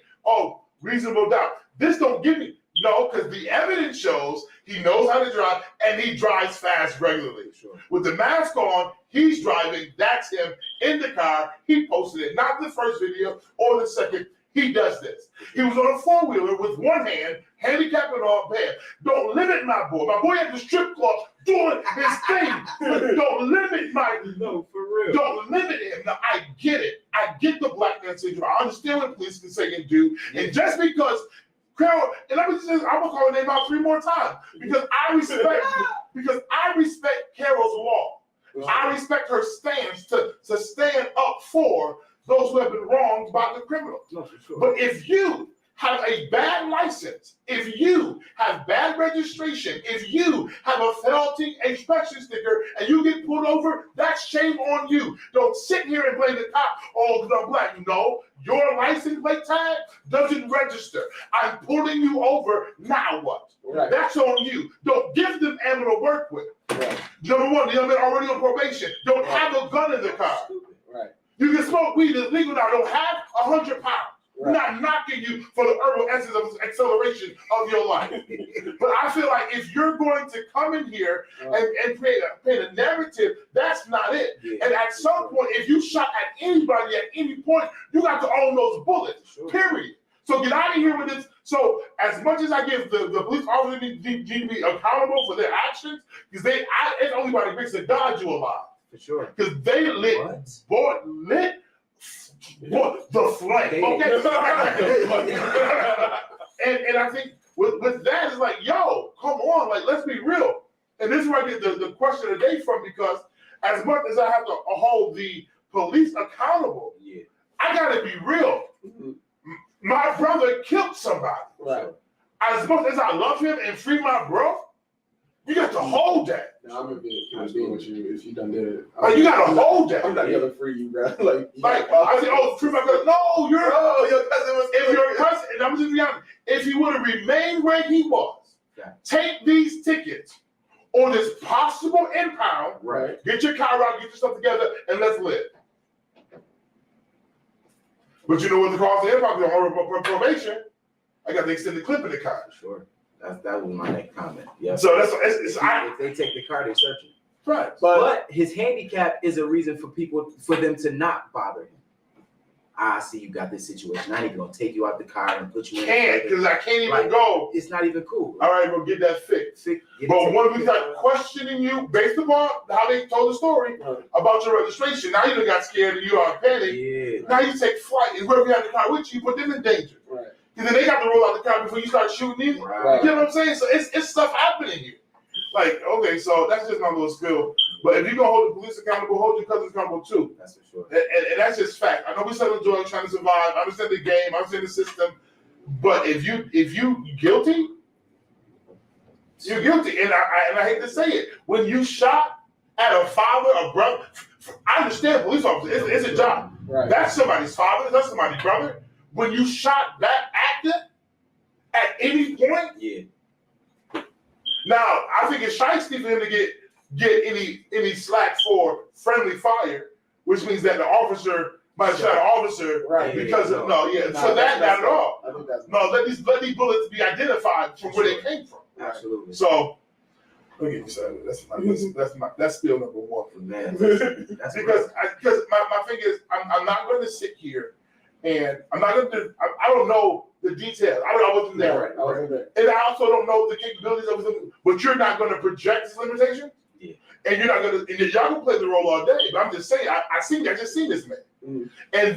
reasonable doubt. This don't give me, no, because the evidence shows he knows how to drive and he drives fast regularly. With the mask on, he's driving. That's him in the car. He posted it, not the first video or the second. He does this. He was on a four-wheeler with one hand, handicapped and all bad. Don't limit my boy. My boy at the strip club doing his thing. Don't limit No, for real. Don't limit him. Now, I get it. I get the black man syndrome. I understand what police can say and do. And just because Carol, and let me just, I'm gonna call her name out 3 more times because I respect Carol's law. I respect her stance to stand up for those who have been wronged by the criminals. No, for sure. But if you have a bad license, if you have bad registration, if you have a felony inspection sticker and you get pulled over, that's shame on you. Don't sit here and blame the cop. Oh, because I'm black. No, your license plate tag doesn't register. I'm pulling you over. Now what? Right. That's on you. Don't give them ammo to work with. Right. Number one, the young man already on probation. Don't have a gun in the car. Right. You can smoke weed, it's legal now. Don't have 100 pounds. We're not knocking you for the herbal essence of acceleration of your life. But I feel like if you're going to come in here and paint a narrative, that's not it. Yeah. And at some point, if you shot at anybody at any point, you got to own those bullets, period. So get out of here with this. So as much as I give the police officers need to be accountable for their actions, because it's only by the grace of God you alive. For sure. Because they lit the flame. Okay. and I think with that, it's like, yo, come on, like let's be real. And this is where I get the question of the day from, because as much as I have to hold the police accountable, I gotta be real. My brother killed somebody. Right. As much as I love him and free my bro, you got to hold that. No, I'm gonna be with you if you done did it. Like you gotta hold that. I'm not gonna free you, bro. I said, free my cousin. No, your cousin was. If your cousin, and I'm just be honest, if he would have remained where he was, take these tickets on this possible impound, Right. get your car out, get your stuff together, and let's live. But you know what the cause of impound is? On probation, I got the extended clip in the car. Sure. That was my next comment. Yeah. So that's if they take the car, they're searching. right. But his handicap is a reason for them to not bother him. I see you got this situation. I ain't even gonna take you out the car and put you in. Can't, because I can't even go. It's not even cool. All right, we'll get that fixed. But when we start questioning you based upon how they told the story about your registration, now you done got scared and you are in panic. Yeah. Now you take flight, and whoever you have the car with you, put them in danger. Right. Because then they got to roll out the car before you start shooting in. Right. You know what I'm saying? So it's stuff happening here. Like, okay, so that's just my little skill. But if you're going to hold the police accountable, hold your cousins accountable too. That's for sure. And that's just fact. I know we're selling drugs, trying to survive. I understand the game. I understand the system. But if you guilty, you're guilty. And I hate to say it. When you shot at a father, a brother, I understand police officers. It's a job. Right. That's somebody's father. That's somebody's brother. when you shot that actor at any point. Yeah. Now, I think it's shiesty for him to get any slack for friendly fire, which means that the officer might have shot an officer Right. because of so that that's not at all. I think that's No, let these bullets be identified from where they came from. Absolutely. So look at you, sir. That's still number one for me. Man, that's because my thing is I'm not going to sit here and I'm not going to I don't know the details. I wasn't there. right. I wasn't there. And I also don't know the capabilities of it, but you're not going to project this limitation. Yeah. And you're not going to, and y'all can play the role all day. But I'm just saying, I just seen this man. Mm. And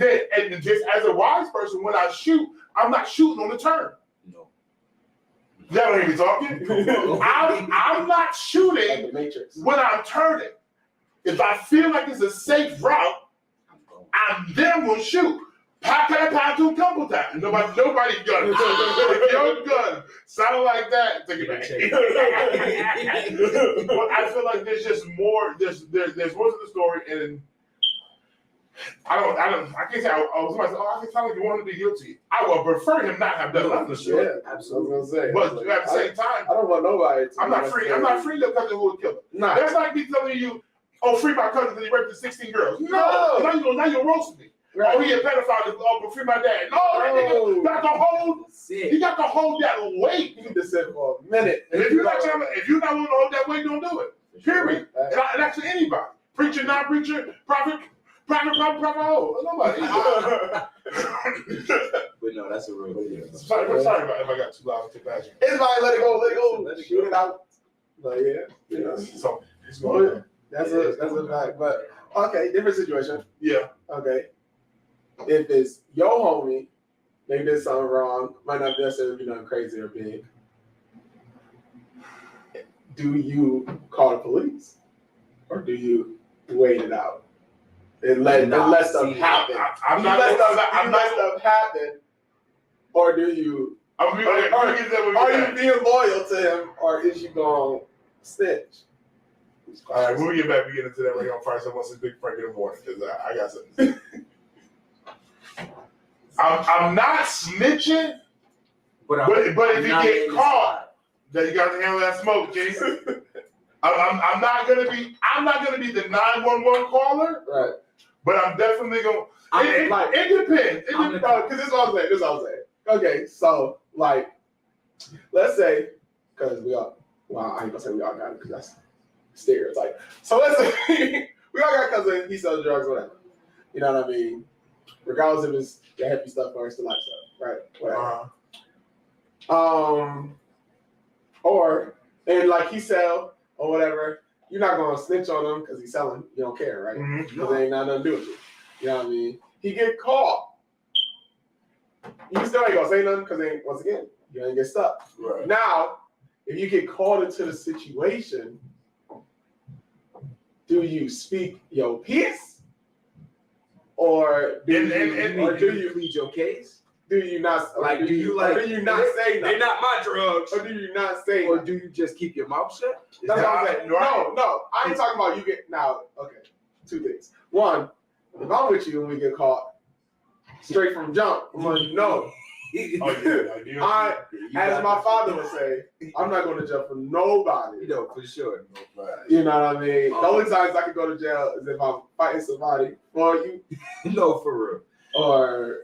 just as a wise person, when I shoot, I'm not shooting on the turn. No. Y'all don't hear me talking. I'm not Like shooting the Matrix. when I'm turning. If I feel like it's a safe route, I'm going. I'm then gonna shoot. Pop, pop, pop, two couple times. Nobody gun. If your gun sound like that, take it back. But I feel like there's just more. There's more to the story, and I can't say I was like, I can tell like you want him to be guilty. I would prefer him not have done nothing. Yeah, absolutely. I was gonna say. But at the same time, I don't want nobody. I'm not free to cousin who would kill him. Nah. That's like me telling you, oh, free my cousin because he raped the 16 girls. No, now you're roasting me. Right. Oh, he a pedophile. Oh, but free my dad. No, that nigga got to hold. He got to hold that weight. You need to sit for a minute. And if you're not willing to hold that weight, don't do it. Period. And that's to anybody. Preacher, non-preacher, prophet, oh, nobody. But no, that's a real deal. Sorry if I got too loud, too passionate. It's fine. Let it go. Let it Shoot go. it out. But yeah, you know. So it's Oh, going yeah. That's a fact. But okay, different situation. Yeah. Okay. If it's your homie, they did something wrong, might not necessarily be nothing crazy or big. Do you call the police, or do you wait it out and let stuff happen? I'm not stuff happen, or do you? Are you being loyal to him, or is you going to snitch? All right, when we get back, we get into that. We're going to fire someone else's Big Frank in the morning because I got something. I'm not snitching, but if you get caught, then you got to handle that smoke, Jason. I'm not gonna be the 911 caller, Right. but I'm definitely gonna. It depends. Because this is what I'm saying. Okay, so like, let's say, because we all, well, I ain't gonna say we all got it because that's stereotype. So let's say we all got cousin, he sells drugs, whatever. You know what I mean? Regardless if it's the heavy stuff or it's the light stuff, right? Whatever. Or and like he sell or whatever, you're not gonna snitch on him because he's selling. You don't care, right? Mm-hmm. Because ain't nothing to do with you. You know what I mean? He get caught. You still ain't gonna say nothing because once again, you ain't get stuck. Right. Now, if you get called into the situation, do you speak your piece, or do you plead your case? Do you not Like, do you not say nothing? They're not my drugs. Or do you not say Or nothing? do you just keep your mouth shut? That's what I'm saying. Right. No, I ain't talking about you get now. Okay, two things. One, if I'm with you and we get caught straight from jump, I'm like, no. As my father would say, I'm not going to jail for nobody. You know, for sure. You know what I mean? The only times I could go to jail is if I'm fighting somebody for you, No, for real. or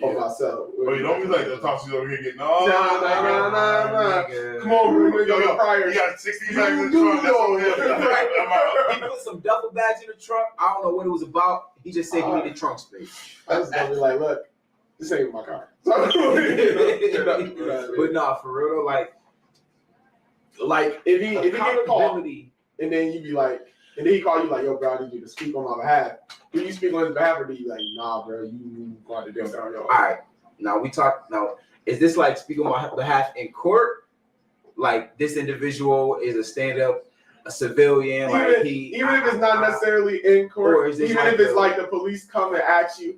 for myself. But you don't be like the talks over here getting No. Come on, bro. You got 60 bags in the trunk. That's on him. I'm out. He put some duffel bags in the trunk. I don't know what it was about. He just said he needed trunk space. I was gonna be like, look, this ain't my car. But nah, for real though, like if he get caught accountability. and then you be like, and then he call you like, yo, bro, I need you to speak on my behalf. Do you speak on his behalf, or do you like, nah, bro, you going to deal with your All right. Now, is this like speaking on my behalf in court? Like this individual is a stand-up, a civilian, even if it's not necessarily in court, or is this even like if it's like the police come and ask you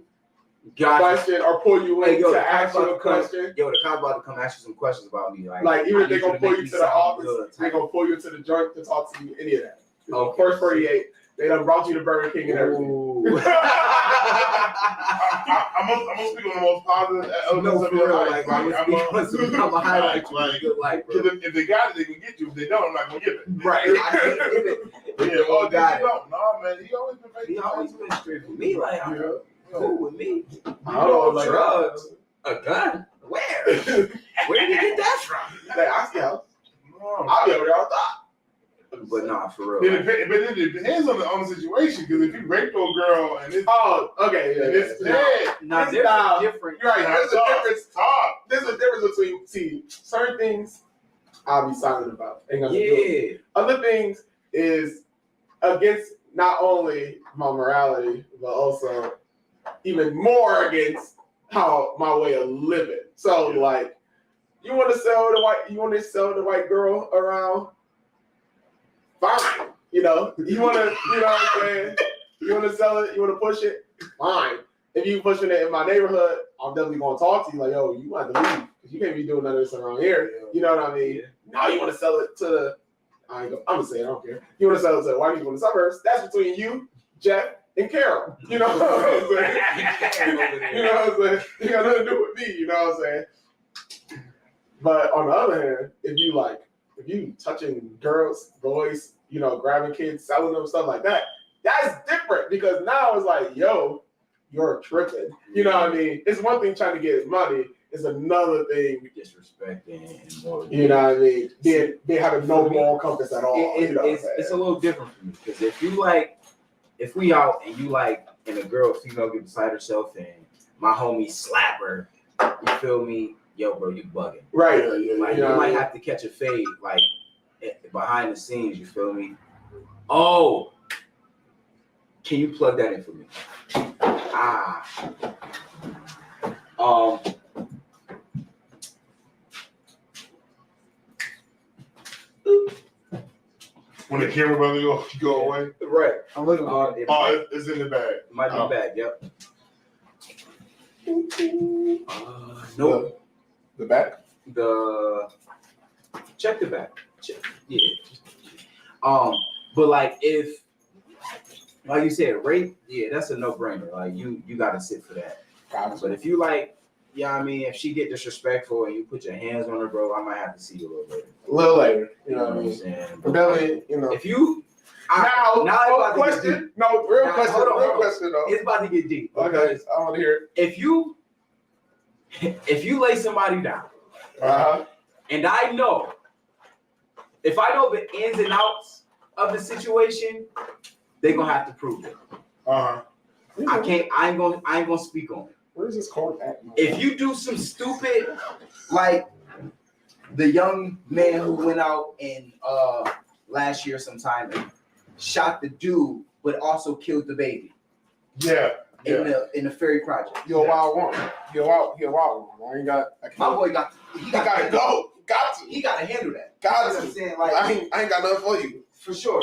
a got question or pull you in yo, to the cops ask you about a to come- question. Yo, the cop's about to come ask you some questions about me. Like even if they're gonna pull you make to the sound office, good. they're gonna pull you to the joint to talk to you, any of that. Okay. First 48, they done brought you to Burger King and everything. Ooh. I'm gonna speak on the most positive elements No, of for your real. life. Like, I'm gonna highlight you in a good light, bro. Because if they got it, they can get you. If they don't, I'm not gonna give it. Right. I can't give it. Yeah. Oh, did got you it. don't? No, man. He always been He faithful. always been straight with me. Like, Yeah. cool with me. I don't know, like Drugs. A gun? Where? Where did you get that from? Like, I see how. No. I'll be over there all the time. But nah, for real. It depends, but it depends on the situation. Because if you rape a girl and it's Oh, okay. and it's Yeah. dead, Now, It's there's not- a different. You're right. There's a difference. Talk. There's a difference between certain things I'll be silent about. Ain't gonna do it. Yeah. Other things is against not only my morality, but also even more against how my way of living. So like, you want to sell the white girl around? Fine. You know you want to, you know what I'm saying? You want to sell it? You want to push it? Fine. If you pushing it in my neighborhood, I'm definitely gonna talk to you like, yo, you want to leave because you can't be doing none of this around here. You know what I mean? Now you want to sell it to the, I'm gonna say it, I don't care. You want to sell it to the white people in the suburbs? That's between you, Jeff, and Carol. You know what I'm saying? You know what I'm saying? You got nothing to do with me. You know what I'm saying? But on the other hand, if you touching girls, boys, you know, grabbing kids, selling them, stuff like that, that's different because now it's like, yo, you're tripping. You know what I mean? It's one thing trying to get his money. It's another thing, Disrespecting and more. you know what I mean? Being having no moral compass at all. You know what I'm saying? It's a little different for me because if we out and you like, and a girl, female, get beside herself and my homie slap her, you feel me? Yo, bro, you bugging. Right. Like, You you know what I might mean? have to catch a fade, like behind the scenes. You feel me? Oh, can you plug that in for me? When the camera brother go away. Right. I'm looking for it. It's in the bag. Might be Oh. back. Yep. No, The back? check the back. Yeah. But like if, like you said, rape, yeah, that's a no-brainer. Like you gotta sit for that. But if you like, yeah, I mean, if she get disrespectful and you put your hands on her, bro, I might have to see you a little later. A little later. You You know know what I what I'm mean? saying? But definitely, you know. If you Now, it's about to get question. deep. No, real Now, question. hold on, Real hold on. question, though. It's about to get deep. Okay, Because I want to hear if you lay somebody down, it. Uh-huh. and I know, if I know the ins and outs of the situation, they're gonna have to prove it. Uh-huh. I ain't gonna speak on it. Where's this card at? If you do some stupid, like the young man who went out in last year sometime and shot the dude, but also killed the baby Yeah. in the Ferry Project. You're a wild one. You're a wild one. I ain't got. My boy got He gotta go. Got to. He gotta handle that. Got You know what to. I'm saying? I Like ain't got nothing for you. for sure.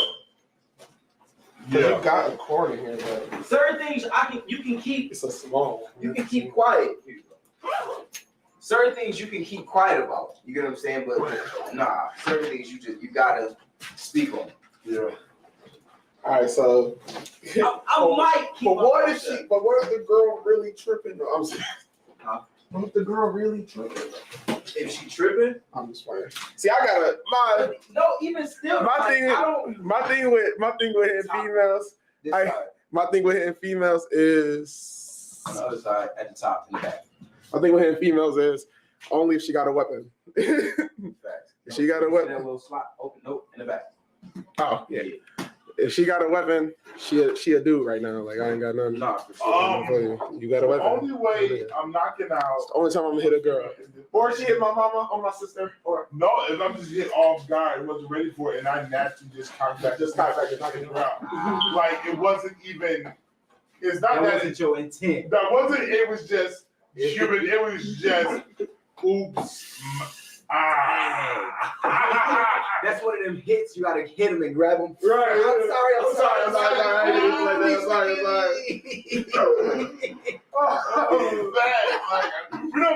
You got a cord in here, but Certain things you can keep it's a small. quiet. Certain things you can keep quiet about. You get what I'm saying? But nah, certain things you gotta speak on. Yeah. All right, so. I might keep. But what if she? But what if the girl really tripping? No, I'm sorry. Huh? What if the girl really tripping? If she tripping? I'm just playing. See, I gotta No, even still. my like, thing. I don't. My thing with hitting females. This I- side, My thing with hitting females is. on the other side, at the top, in the back. My thing with hitting females is only if she got a weapon. if Facts. she got a See that weapon. little slot open? Nope, in the back. Oh yeah. If she got a weapon, she a dude right now. Like I ain't got nothing. Nah, for sure. You got a The weapon. only way I'm knocking out. It's the only time I'm gonna hit a girl. Or she hit my mama or my sister. Or No, if I'm just hit off guard, I wasn't ready for it, and I naturally just cocked back and knocked it around. Like it wasn't even. It's not That that. wasn't your intent. That wasn't. It was just human. It was just. Oops. That's one of them hits. You gotta hit him and grab him. Right. I'm sorry. Oh, bad. Like,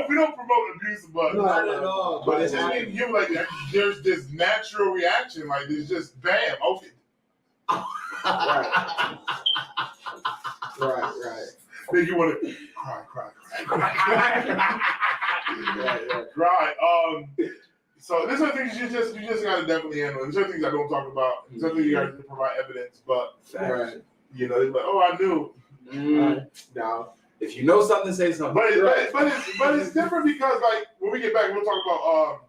we don't promote abuse, but Not at all. but it's just in him like there's this natural reaction, like there's just bam, okay. Right. make you want to cry. Yeah. Right. So there's some things you just gotta definitely handle. There's certain things I don't talk about. There's certain things you gotta provide evidence, but Right. you know, they're like, oh, I knew. Now, If you know something, say something. But it's different because like when we get back, we'll talk about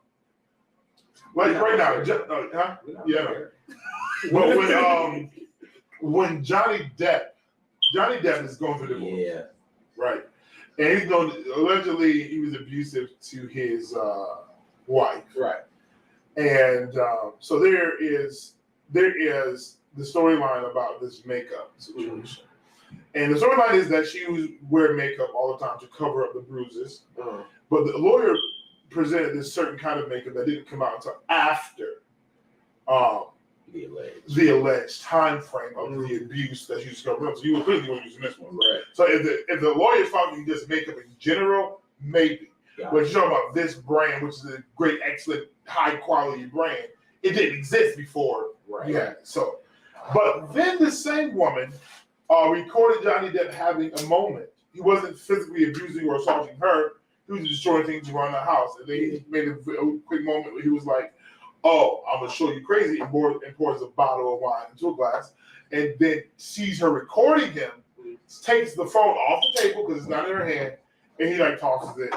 like right now, huh? Yeah. But when Johnny Depp is going through divorce, Yeah. right, and he's going allegedly he was abusive to his wife, right. and so there is the storyline about this makeup situation, and the storyline is that she was wearing makeup all the time to cover up the bruises, but the lawyer presented this certain kind of makeup that didn't come out until after the alleged time frame of the abuse that she was covering up. So you were clearly using this one. Right. So if the lawyer's talking just makeup in general, maybe. Yeah. But you're talking about this brand, which is a great, excellent, high quality brand, it didn't exist before. Right. Yeah. So, but then the same woman recorded Johnny Depp having a moment. He wasn't physically abusing or assaulting her. He was destroying things around the house. And then he made a quick moment where he was like, oh, I'm going to show you crazy, and pours a bottle of wine into a glass, and then sees her recording him, takes the phone off the table because it's not in her hand, and he like tosses it.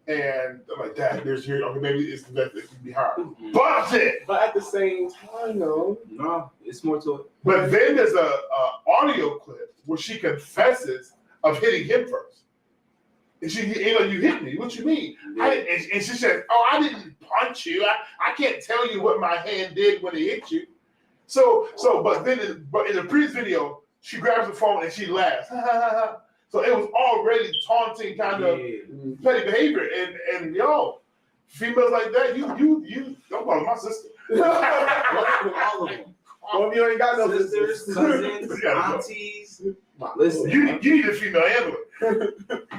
And I'm like, Dad, there's here. Okay, maybe it's the best that can be hard. But at the same time, though. No, it's more to it. But then there's a audio clip where she confesses of hitting him first. And she, you hit me. What you mean? And she said, oh, I didn't punch you. I can't tell you what my hand did when it hit you. But in the previous video, she grabs the phone and she laughs. So it was already taunting kind of petty behavior. And yo, females like that, you don't call my sister. All of them. Well, you ain't got no Sisters, cousins, aunties. Listen, You need a female handler.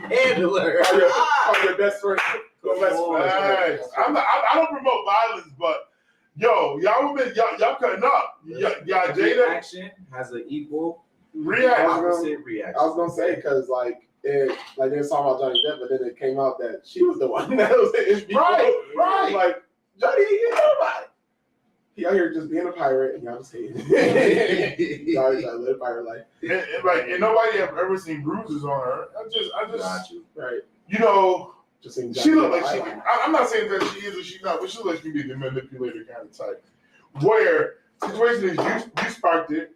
handler. Or your best friend. Your best friend. Nice. I don't promote violence, but yo, y'all women, y'all cutting up. Y'all Every Jada action has an equal react. opposite I reaction. was gonna say because they was talking about Johnny Depp, but then it came out that she was the one that was in Right. Like Johnny, you know nobody. He out here just being a pirate, and y'all just hate it. Y'all just live a pirate life. And nobody have ever seen bruises on her. I just Got you. Right. you know, Just seeing she looked like Johnny she. Depp. I'm not saying that she is or she's not, but she looks like she can be the manipulator kind of type. Where situation is you sparked it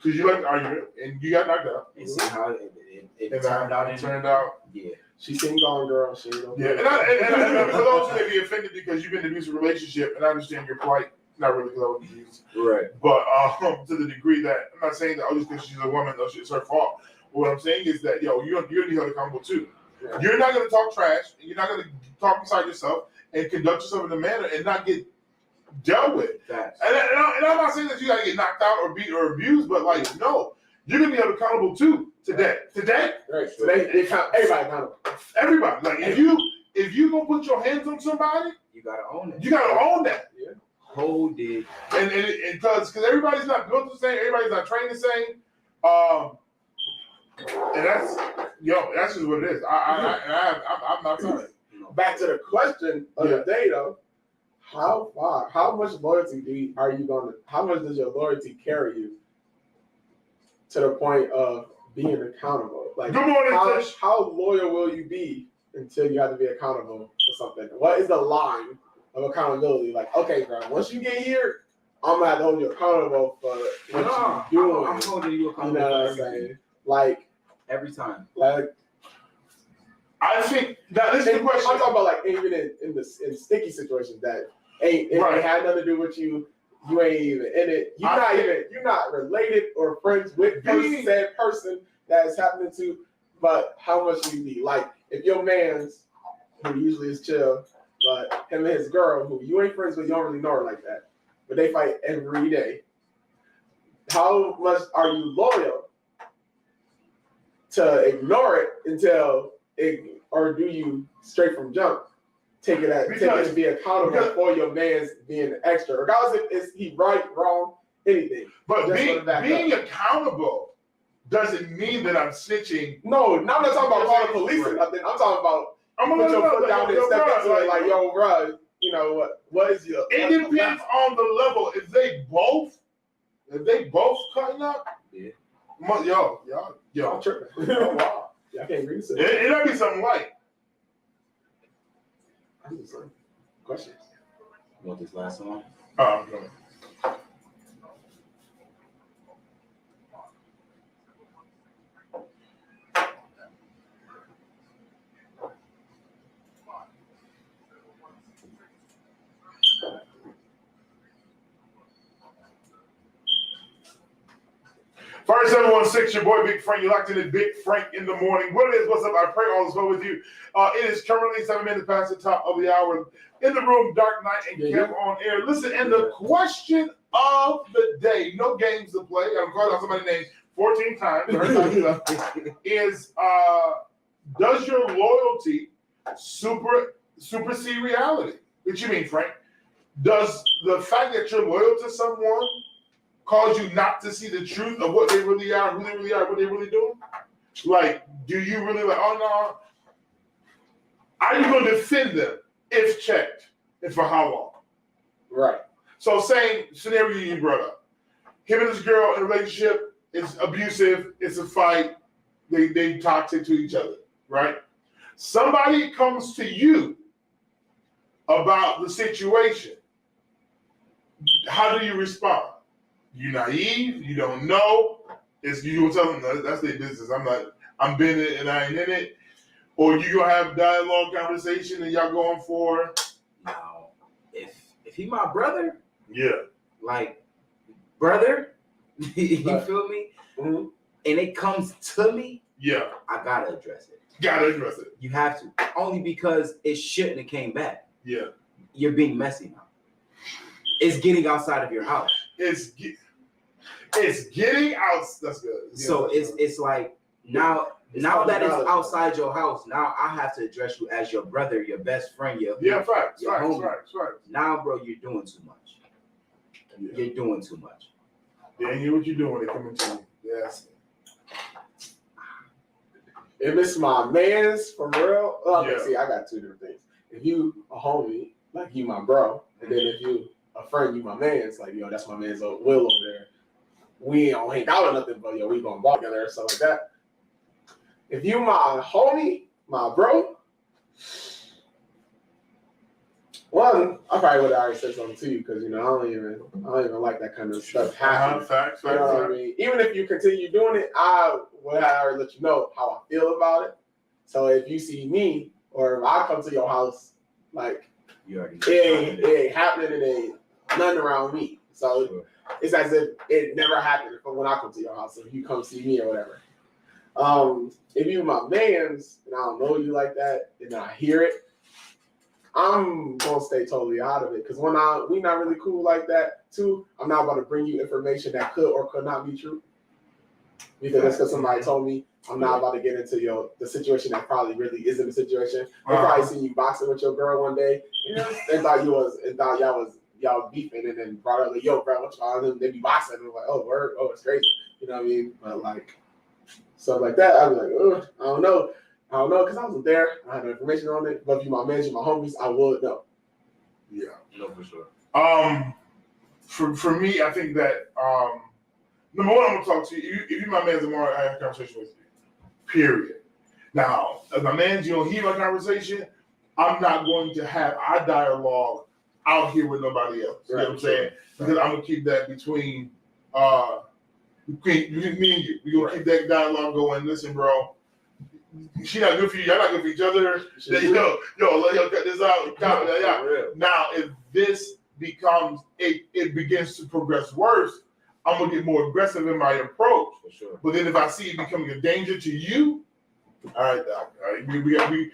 because you liked the argument and you got knocked out. And see how it And turned out. turned out. Yeah. She seemed gone, girl. She ain't gonna Yeah, and for those who may be offended because you've been in an abusive relationship, and I understand your plight, not really because I was abused, Right. but to the degree that I'm not saying that just because she's a woman, though it's her fault. But what I'm saying is that you're gonna be held accountable too. Yeah. You're not gonna talk trash, and you're not gonna talk inside yourself and conduct yourself in a manner and not get dealt with. Facts. And I'm not saying that you gotta get knocked out or beat or abused, but like no, you're gonna be held accountable too today. Right. So they count everybody accountable. Everybody, like if you gonna put your hands on somebody, You gotta own it. you gotta own that. Hold it. And because everybody's not built the same, everybody's not trained the same. And that's just what it is. I'm not sorry. Back to the question of the day, though. How much loyalty how much does your loyalty carry you to the point of being accountable? Like, Good morning, Tish. how loyal will you be until you have to be accountable for something? What is the line of accountability? Like, okay, bro, once you get here, I'm gonna have to hold you accountable for what you're doing. I'm holding you You accountable. know what I'm for everything. saying? Like, Every time. I think that this is the I'm question. talking about like even in sticky situations that ain't Right. had nothing to do with you. You ain't even in it. You're not related or friends with said person that is happening to. But how much you be like if your man's who usually is chill, but him and his girl who you ain't friends with, you don't really know her like that, but they fight every day. How much are you loyal to ignore it until it, or do you straight from jump take it to be accountable for your man's being extra, regardless if he right, wrong, anything. But Just being accountable doesn't mean that I'm snitching. No, I'm not talking about calling police or nothing. I'm talking about I'm put gonna your foot down and step into it. Like, yo, bro, you know what is your? It depends on the level. If they both cutting up, Yeah. Yo, I'm tripping. Oh, wow. Yeah, I can't agree to it might be something light. I'm just like, questions. You want this last one? I'm going. Fire 716, your boy Big Frank. You locked in at Big Frank in the morning. What it is, what's up? I pray all is well with you. It is currently 7 minutes past the top of the hour. In the room, Dark Knight and Kev on air. Listen, and the question of the day, no games to play. I'm calling out somebody's name 14 times. Is does your loyalty supersede reality? What you mean, Frank? Does the fact that you're loyal to someone cause you not to see the truth of what they really are, who they really are, what they really doing? Like, do you really like, oh no, are you going to defend them if checked? And for how long? Right. So same scenario you brought up. Him and his girl in a relationship, it's abusive, it's a fight, they toxic to each other, right? Somebody comes to you about the situation. How do you respond? You naive, you don't know. It's you gonna tell them that's their business. I'm been in it and I ain't in it. Or you gonna have dialogue conversation and y'all going for Now, if he my brother, yeah. like brother, you Right. feel me? Mm-hmm. And it comes to me, Yeah. I gotta address it. Gotta address it. You have to, only because it shouldn't have came back. Yeah. You're being messy now. It's getting outside of your house. It's getting out. That's good. Yeah, So that's it's like now that it's outside your house, now I have to address you as your brother, your best friend, your facts. your homie. Facts. Now, bro, you're doing too much. Yeah. You're doing too much. Yeah, and you what you doing when they coming to you. Yes. If it's my man's for real, okay, Yeah. see, I got two different things. If you a homie, like you my bro, and then if you a friend, you my man's, like, yo, that's my man's Will over there. We don't hang out or nothing, but yo, we gonna walk together or something like that. If you my homie, my bro, one, I probably would have already said something to you because I don't even like that kind of stuff happening. Facts. You know what I mean? Even if you continue doing it, I would have already let you know how I feel about it. So if you see me or if I come to your house, like You already it ain't happening and ain't nothing around me. So Sure. it's as if it never happened when I come to your house. If you come see me or whatever. If you my man's and I don't know you like that and I hear it, I'm gonna stay totally out of it because we not really cool like that. Two, I'm not about to bring you information that could or could not be true because that's because somebody told me. I'm not about to get into the situation that probably really isn't the situation. They probably seen you boxing with your girl one day, and thought y'all was beefing, and then brought up like, yo, bro, what you calling them? They be boxing, and I'm like, oh, word, oh, it's crazy. You know what I mean? But like stuff like that, I'd be like, ugh, I don't know, because I wasn't there. I had no information on it. But if you my man, you my homies, I would know. Yeah. No, for sure. For me, I think that number one, I'm gonna talk to you. If you my man tomorrow, I have a conversation with you. Period. Now, as my man, you don't hear my conversation, I'm not going to have our dialogue out here with nobody else. You know what I'm saying? Because I'm gonna keep that between me and you. We're gonna keep that dialogue going. Listen, bro. She not good for you. Y'all not good for each other. Yo, cut this out. Now, if this becomes it begins to progress worse, I'm gonna get more aggressive in my approach. For sure. But then if I see it becoming a danger to you, all right, Doc, all right,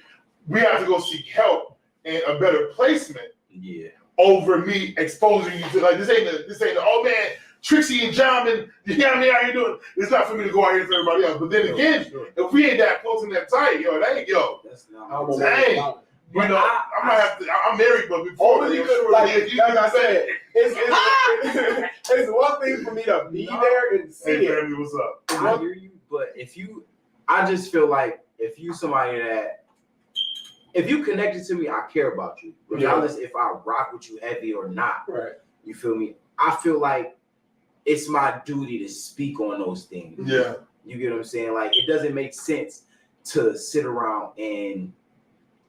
we have to go seek help and a better placement Yeah. over me exposing you to like this ain't the oh man, Trixie and John and you know what I mean, how you doing? It's not for me to go out here for everybody else. But then again, if we ain't that close and that tight, That's not. I don't know Dang. about it. you know, I might have to. I'm married, but before Only you because, sure, like, if you like I can say, said, it's one thing for me to be there and see hey it. family, what's up? It's I one- hear you, but I just feel like if you somebody that, if you connected to me, I care about you, regardless if I rock with you heavy or not. Right. You feel me? I feel like it's my duty to speak on those things. Yeah. You get what I'm saying? Like, it doesn't make sense to sit around and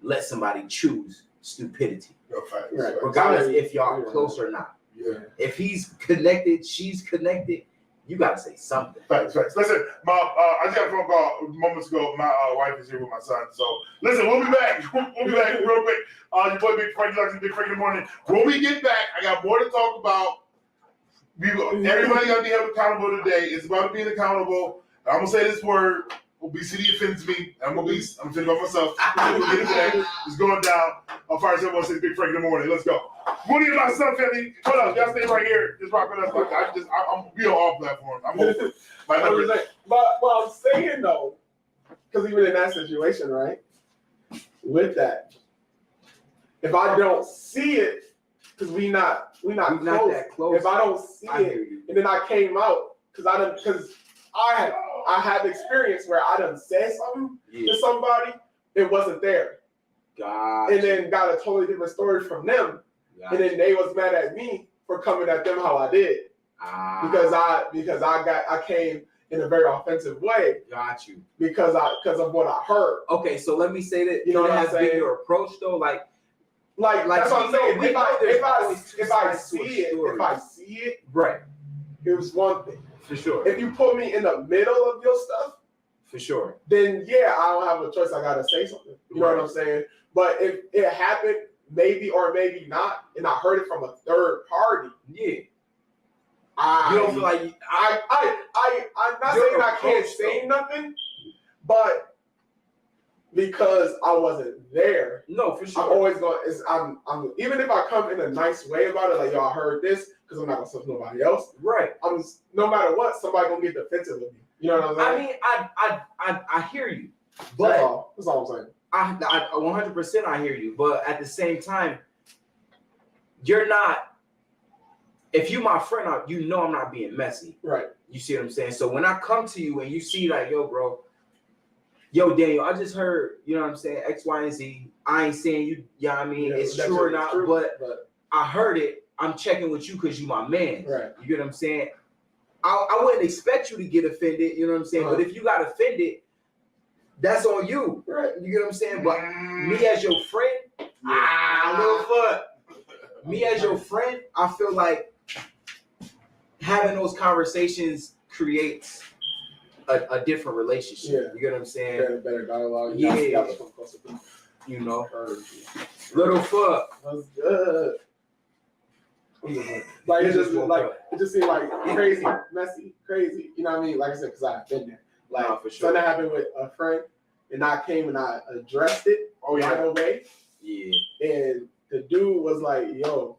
let somebody choose stupidity, No facts. Right. regardless if y'all are close or not. Yeah. If he's connected, she's connected, you gotta say something. Facts. Listen, I just got a phone call moments ago. My wife is here with my son. So listen, we'll be back. We'll be back real quick. Your boy Big Frank Jackson, Big Frank in the morning. When we get back, I got more to talk about. Everybody got to be held accountable today. It's about being accountable. I'm gonna say this word. Obesity offends me. I'm obese. I'm offended by myself. We'll get it back. It's going down. On Fire 716, Big Frank in the morning. Let's go. What do you my son, family? Hold up, y'all stay right here. Just rock with us. I'm be on all platforms. I'm over. But I'm saying though, because even in that situation, right? With that, if I don't see it, because we not close. that close. If I don't see it, and then I came out because I had the experience where I done said something to somebody, it wasn't there. And then got a totally different story from them. And then they was mad at me for coming at them how I did. Because I came in a very offensive way. Got you. Because of what I heard. Okay, so let me say that. You know what I'm has been saying? your approach though, like that's what I'm saying. If I see it, right, it was one thing. for sure. If you put me in the middle of your stuff, For sure. then yeah, I don't have a choice. I gotta say something. You know what I'm saying? But if it happened, maybe or maybe not, and I heard it from a third party, Yeah. you don't feel like I'm not saying I can't say nothing, but because I wasn't there, No, for sure. I'm always going. I'm even if I come in a nice way about it, like yo, I heard this, because I'm not gonna self nobody else. Right. No matter what, somebody gonna get defensive of me. You know what I'm saying? I mean, I hear you, but That's all I'm saying. I 100% I hear you, but at the same time, you're not. If you my friend, you know I'm not being messy. Right. You see what I'm saying? So when I come to you and you see like, yo, Daniel, I just heard, you know what I'm saying, X, Y, and Z. I ain't saying you, know what I mean, it's true or not, but I heard it. I'm checking with you because you my man. Right. You get what I'm saying? I wouldn't expect you to get offended, you know what I'm saying? But if you got offended, that's on you. Right. You get what I'm saying? But me as your friend, little foot. Me as your friend, I feel like having those conversations creates a different relationship. Yeah. You get what I'm saying? Better dialogue. Yeah. You gotta come closer to me. You know, little foot. That's good. Like it just seemed like crazy, messy, crazy. You know what I mean? Like I said, because I've been there. Like for sure. something happened with a friend, and I came and I addressed it right away. Yeah. And the dude was like, "Yo,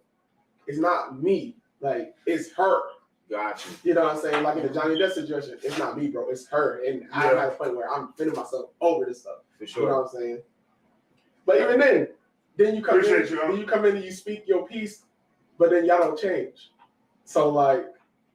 it's not me. Like it's her." Got you. You know what I'm saying? Like in the Johnny Depp situation, it's not me, bro. It's her. And I'm at a point where I'm defending myself over this stuff. For sure. You know what I'm saying? But even then you come Appreciate in, you, huh? then you come in and you speak your piece, but then y'all don't change. So like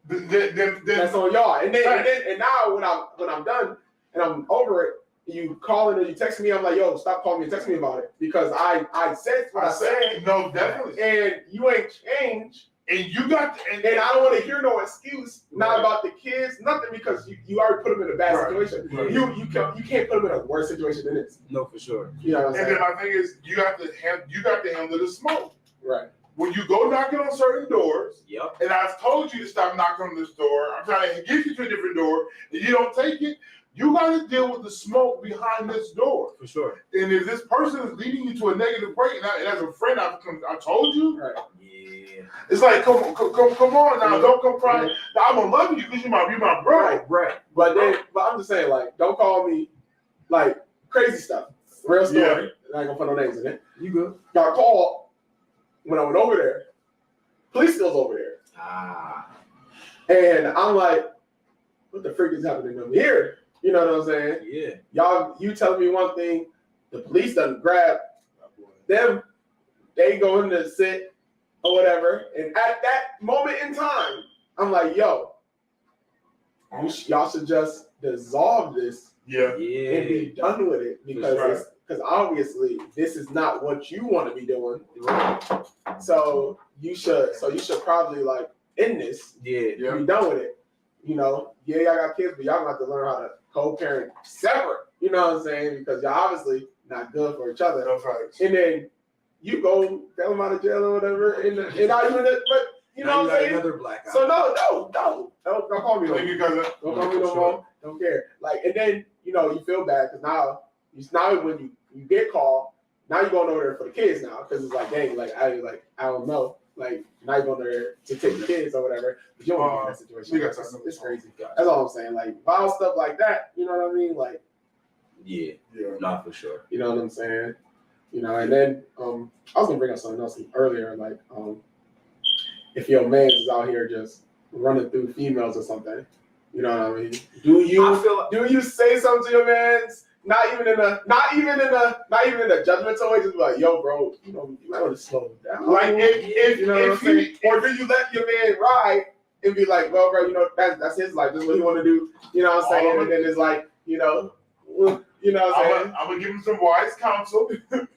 that's on y'all. And now when I'm done and I'm over it, you calling or you text me, I'm like, yo, stop calling me and text me about it. Because I said what I said. No, definitely. And you ain't changed. And you got And I don't want to hear no excuse, not about the kids, nothing, because you already put them in a bad situation. Right. You can't put them in a worse situation than this. No, for sure. You know what I'm And saying? then my thing is, you got to handle the smoke. Right. When you go knocking on certain doors, Yep. and I've told you to stop knocking on this door, I'm trying to get you to a different door, and you don't take it, you got to deal with the smoke behind this door. For sure. And if this person is leading you to a negative break, and as a friend, I told you, Right. Yeah. it's like, come on now, don't come crying. Now, I'm gonna love you because you're my bro. Right. But I'm just saying, like, don't call me like crazy stuff. Real story. Yeah. I ain't gonna put no names in it. You good? Got called when I went over there. Police still's over there. And I'm like, what the freak is happening over here? You know what I'm saying? Yeah. You telling me one thing, the police doesn't grab them, they go in to sit or whatever. And at that moment in time, I'm like, yo, y'all should just dissolve this Yeah. and Yeah. be done with it because Right. because obviously this is not what you want to be doing. Right. So you should probably like end this. Yeah. Yeah. Be done with it. You know, yeah, y'all got kids, but y'all gonna have to learn how to co-parent separate. You know what I'm saying? Because y'all obviously not good for each other. No facts. And then you go bail them out of jail or whatever, and not even it, but you know what I'm saying? Another blackout. So don't call me no Thank you, cousin. Don't call me no more. Don't care. Like, and then you feel bad because now when you get called, now you're going over there for the kids now because it's like, dang, I don't know. Like now you're going there to take the kids or whatever. But you don't want to be in that situation. It's crazy. That's all I'm saying. Like wild stuff like that. You know what I mean? Like, Yeah. Yeah. Not for sure. you know what I'm saying? And then I was gonna bring up something else earlier, like if your man is out here just running through females or something, you know what I mean? Do you say something to your man's? Not even in a judgmental way, just be like, yo, bro, you might want to slow it down. Like if you know what I'm saying? Or do you let your man ride and be like, well, bro, that's his life. This is what he want to do. You know what I'm saying? And then it's like, you know what I'm saying? I'm gonna give him some wise counsel. But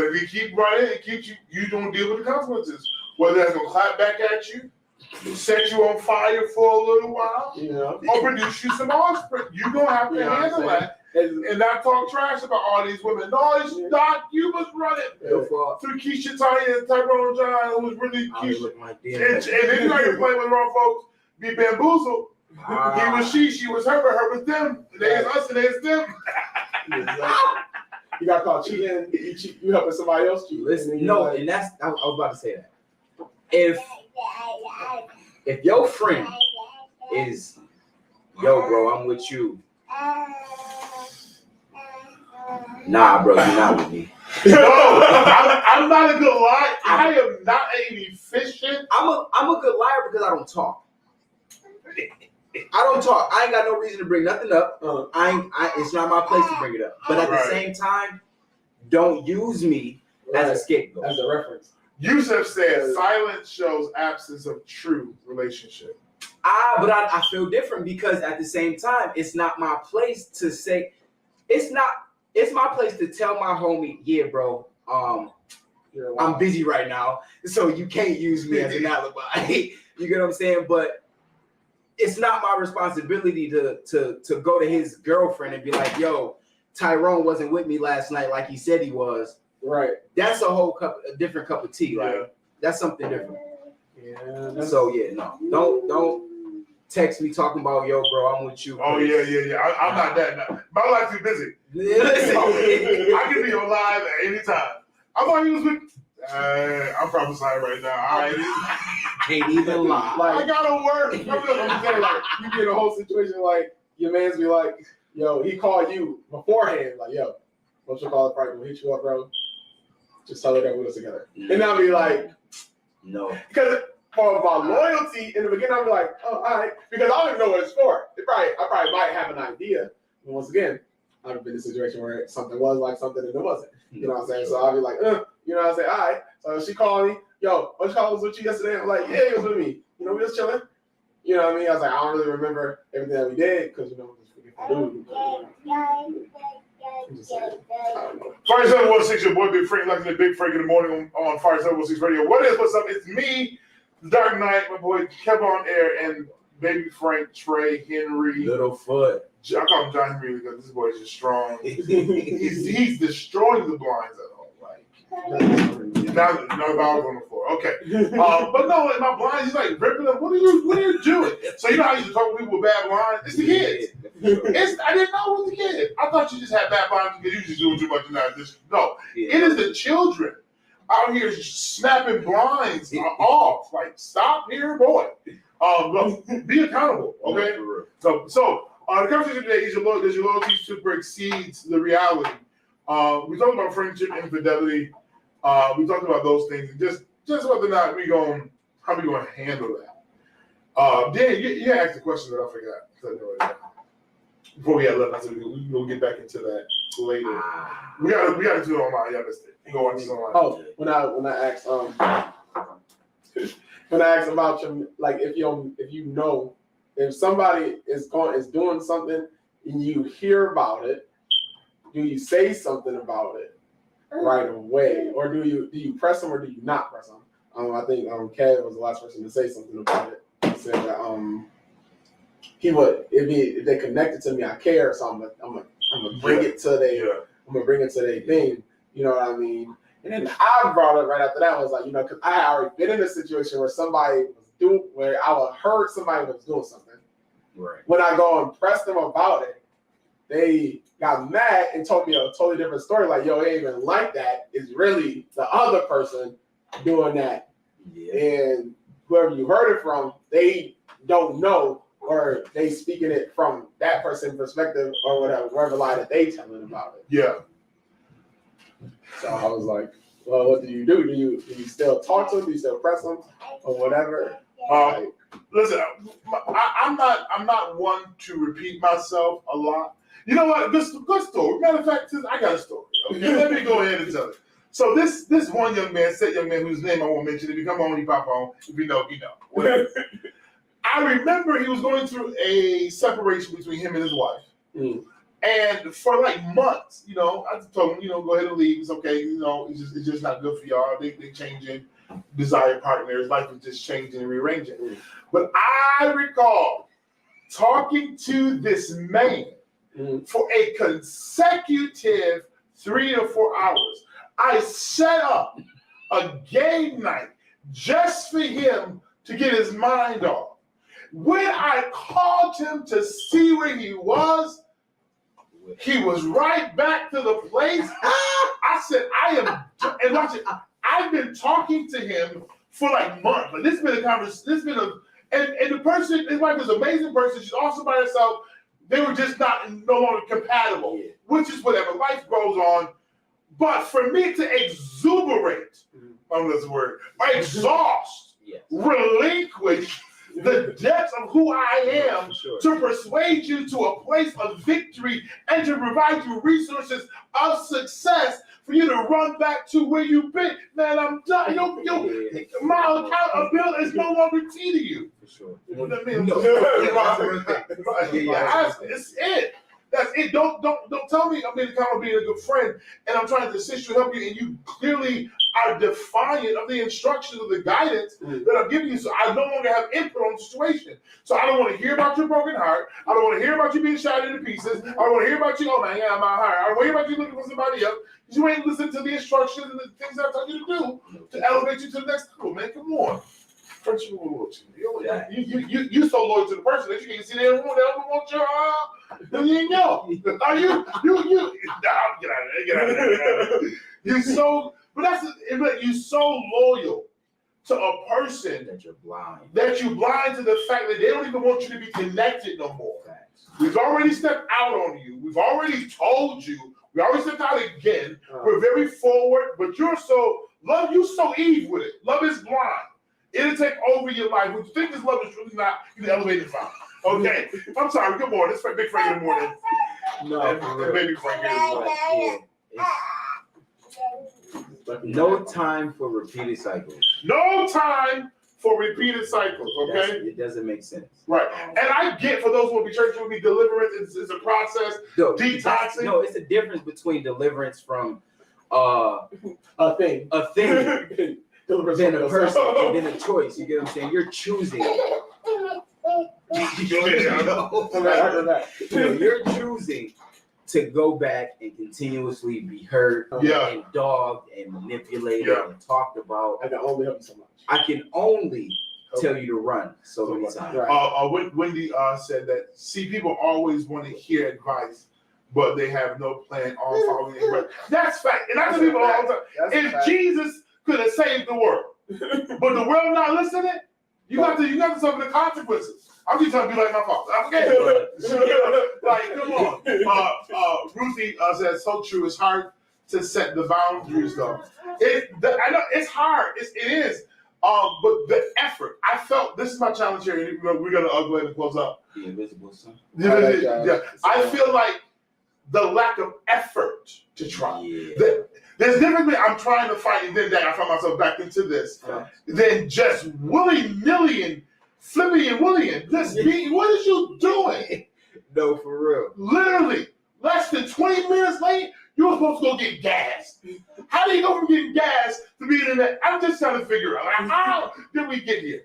if you keep running, it keeps you don't deal with the consequences. Whether that's gonna clap back at you, set you on fire for a little while, or produce you some offspring. You're gonna have to handle that. And not talk trash about all these women. No, it's not. You was running through Keisha Tanya and Tyrone John, who was really Keisha. And then you know you're playing with wrong folks, be bamboozled. He was she was her, but her was them. They is us and they is them. You got caught cheating. You helping somebody else cheat. Listen, and that's I was about to say that. If your friend is, yo, bro, I'm with you. Nah, bro, you're not with me. No, I'm not a good liar. I am not an efficient. I'm a good liar because I don't talk. I ain't got no reason to bring nothing up. It's not my place to bring it up. But at the same time, don't use me as a scapegoat. As a reference. Yusuf said silence shows absence of true relationship. But I feel different because at the same time, it's not my place to say. It's my place to tell my homie, yeah, bro. I'm busy right now, so you can't use me as an alibi. You get what I'm saying? But it's not my responsibility to go to his girlfriend and be like, yo, Tyrone wasn't with me last night like he said he was. Right. That's a different cup of tea. Like that's something different. Yeah. So no, don't text me talking about, yo, bro, I'm with you. Oh yeah. I'm not that. No. My life's too busy. Listen. I can be alive at any time. I thought he was with. I'm prophesying right now. All right. Can't even lie. I gotta work. I'm saying, like, you get in a whole situation like your man's be like, yo, he called you beforehand, like, yo, what's your call? Probably will hit you up, bro. Just tell her that we was together. And I'll be like, no. Because for my loyalty in the beginning, I'll be like, oh, all right. Because I don't even know what it's for. I probably might have an idea. And once again, I've been in a situation where something was like something and it wasn't. You know what I'm saying? So I'll be like, you know what I'm saying? All right. So she called me, yo, what call was with you yesterday? I'm like, yeah, he was with me. You know, we was chilling. You know what I mean? I was like, I don't really remember everything that we did because, Fire 716, your boy Big Frank, like the Big Frank in the morning on Fire 716 Radio. What's up? It's me, the Dark Knight, my boy Kevin on air, and Baby Frank, Trey, Henry. Littlefoot. I call him John Henry because this boy is just strong. he's destroying the blinds at home. Like, now the ball's on the floor. Okay. But no, in my blinds, he's like ripping them. What are you doing? So you know how you used to talk to people with bad blinds? It's the kids. I didn't know it was the kids. I thought you just had bad blinds because you just doing too much. No, it is the children out here snapping blinds off. Like, stop here, boy. Be accountable, okay? So the conversation today is does your loyalty super exceeds the reality? We talked about friendship, infidelity. We talked about those things, and just whether or not how we gonna handle that. Dan, you asked a question that I forgot. Before we had left, I said we'll get back into that later. We got to do it online. Y'all missed it. Go watch it online. Oh, when I asked about your, like, if somebody is doing something and you hear about it, do you say something about it right away, or do you press them or do you not press them? I think Kev was the last person to say something about it. He said that he would if they connected to me, I care, so I'm gonna bring it to I'm gonna bring it to their thing. You know what I mean? And then I brought it right after that. I was like, because I had already been in a situation where where I heard somebody was doing something. Right. When I go and press them about it, they got mad and told me a totally different story. Like, yo, it ain't even like that. It's really the other person doing that. Yeah. And whoever you heard it from, they don't know, or they speaking it from that person's perspective or whatever lie that they telling about it. Yeah. So I was like, well, what do? Do you still talk to them? Do you still press them or whatever? Listen, I'm not one to repeat myself a lot. You know what? Good story. Matter of fact, I got a story. Okay, let me go ahead and tell it. So this one young man whose name I won't mention. If you come on, you pop on. If you know, you know. Whatever. I remember he was going through a separation between him and his wife. Mm. And for like months, I told him, go ahead and leave. It's okay. It's just not good for y'all. They changing desired partners. Life is just changing and rearranging. Mm. But I recall talking to this man for a consecutive 3 to 4 hours. I set up a game night just for him to get his mind off. When I called him to see where he was right back to the place. I said, and watch it, I've been talking to him for like months. Like, this has been a conversation, and the person, his wife is an amazing person. She's awesome by herself. They were just no longer compatible, which is whatever. Life goes on. But for me to exuberate, that's the word, exhaust, relinquish the depths of who I am to persuade you to a place of victory and to provide you resources of success for you to run back to where you've been. Man, I'm done. My account of bill is no longer key to you. For sure. You know what I mean? It's it. That's it. Don't tell me I'm being accountable, being a good friend, and I'm trying to assist you, help you, and you clearly are defiant of the instructions of the guidance that I'm giving you. So I no longer have input on the situation. So I don't want to hear about your broken heart. I don't want to hear about you being shot into pieces. I don't want to hear about you, oh man, yeah, I'm out here. I don't want to hear about you looking for somebody else. Because you ain't listening to the instructions and the things that I told you to do to elevate you to the next level, man. Come on. Friendship with loyalty. You so loyal to the person that you can't see they don't want your then you ain't know. Are you get out of there. You're so loyal to a person that you're blind to the fact that they don't even want you to be connected no more. We've already stepped out on you. We've already told you. We already stepped out again. We're very forward, but you're so Eve with it. Love is blind. It'll take over your life. When you think this love is really not, you can elevate it from. Okay? I'm sorry. Good morning. It's Big Frank in the morning. Baby Frank in the morning. No time for repeated cycles. No time for repeated cycles, okay? It doesn't make sense. Right. And I get, for those who will be church, will be deliverance. It's a process. Detoxing. No, it's a difference between deliverance from a thing. Then a person, and then a choice. You get what I'm saying? You're choosing. You're choosing to go back and continuously be hurt and dogged and manipulated and talked about. I can only help you so much. I can only tell you to run so many times. Right. Wendy said that, see, people always want to hear advice, but they have no plan on following it. That's fact. And I tell people all the time, if Jesus could have saved the world, but the world not listening, you got to suffer the consequences. I'm just trying to be like my father. Okay, like come on. Ruthie says so true. It's hard to set the boundaries though. I know it's hard. It is. But the effort. I felt this is my challenge here. We're gonna go ahead and close up. The invisible son. Yeah. I feel like the lack of effort to try. There's difference. I'm trying to fight, and then I find myself back into this. Then just willy-nilly and flippy and willy and just being. What is you doing? No, for real. Literally, less than 20 minutes late, you were supposed to go get gas. How do you go from getting gas to being in that? I'm just trying to figure out, like, how did we get here?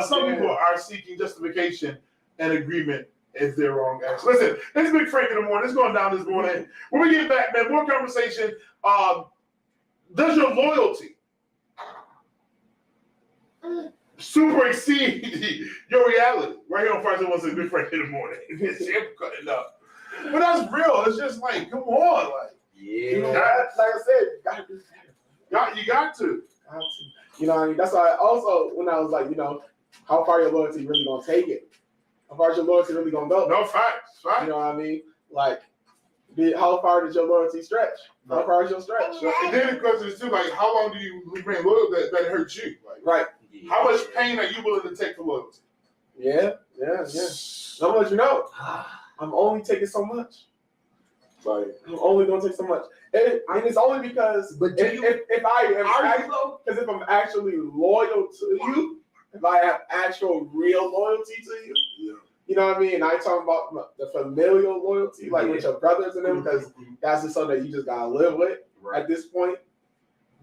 Some people are seeking justification and agreement if they're wrong. Listen, it's Big Frank in the morning. It's going down this morning. When we get back, man, more conversation. Does your loyalty super exceed your reality? Right here on Friday, what's a Big Frank in the morning? It's cutting up. But that's real. It's just like, come on, like, Yeah. You know, like I said, you gotta do better. you got to. You know what I mean? That's why also when I was like, you know, how far your loyalty really gonna take it? How far is your loyalty really gonna go? No facts, right? You know what I mean? Like, how far does your loyalty stretch? How far is your stretch? And then the question is too, like, how long do you remain loyal that it hurts you? Like, Right. how much pain are you willing to take for loyalty? Yeah. I'm gonna let you know. I'm only taking so much. Like, I'm only gonna take so much. And it's only because But do you- if I am Are you though? because if I'm actually loyal to you, if I have actual real loyalty to you, you know what I mean? And I talk about the familial loyalty, like with your brothers and them, because that's just something that you just gotta live with at this point.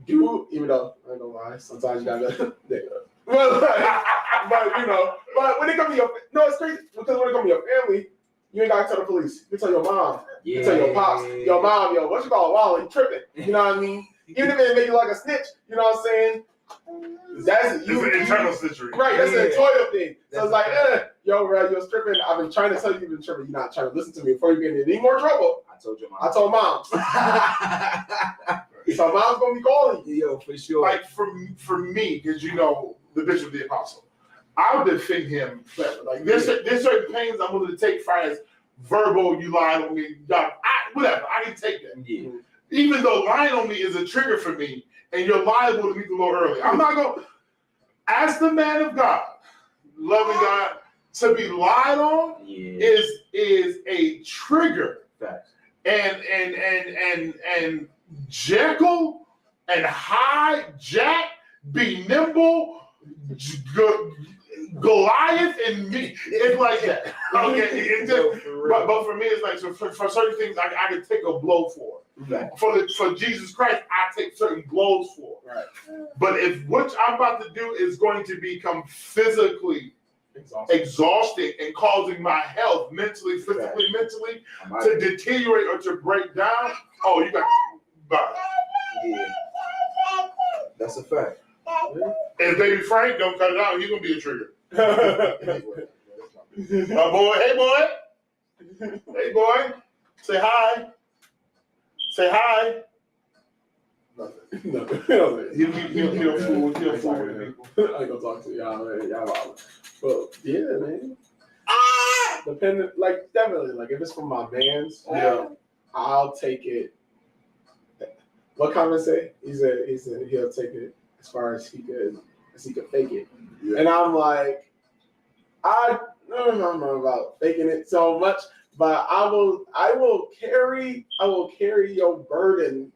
Even though I ain't gonna lie, sometimes you gotta but you know, but when it comes to it's crazy because when it comes to your family, you ain't gotta tell the police. You tell your mom. Yeah. You tell your pops, your mom, what you call Wally, tripping. You know what I mean? Even if it make you like a snitch, you know what I'm saying? That's you. it's an internal situation. Right, that's an Toyota thing. So That's it's like, yo, bro, you're stripping. I've been trying to tell you you've been tripping. You're not trying to listen to me before you get in any more trouble. I told your mom. I told mom. So mom's gonna be calling you. Yo, for sure. Like, for me, because you know, the Bishop, the Apostle, I would defend him forever. Like, there's certain pains I'm willing to take for as verbal, you lied on me, whatever. I can take that. Yeah. Even though lying on me is a trigger for me, and you're liable to meet the Lord early. I'm not going, as the man of God, loving God, to be lied on is a trigger. Facts. And Jekyll and hijack, be nimble, Goliath and me. It's like that. Okay, it's just, but for me, it's like, so for certain things, I can take a blow for. Right. For Jesus Christ, I take certain blows for. Right. But if what I'm about to do is going to become physically exhausting and causing my health, mentally, physically, mentally, to deteriorate or to break down, oh, you got bye. Yeah. That's a fact. And baby Frank, don't cut it out. He's gonna be a trigger. My boy, hey boy, say hi. Say hi. Nothing. He'll fool with people. I ain't gonna talk to y'all, man. Y'all, but yeah, man. Depending, like definitely, like if it's from my man's, I'll take it. What comment say? He said he'll take it as far as he could fake it. Yeah. And I'm like, I don't know about faking it so much, but I will carry your burden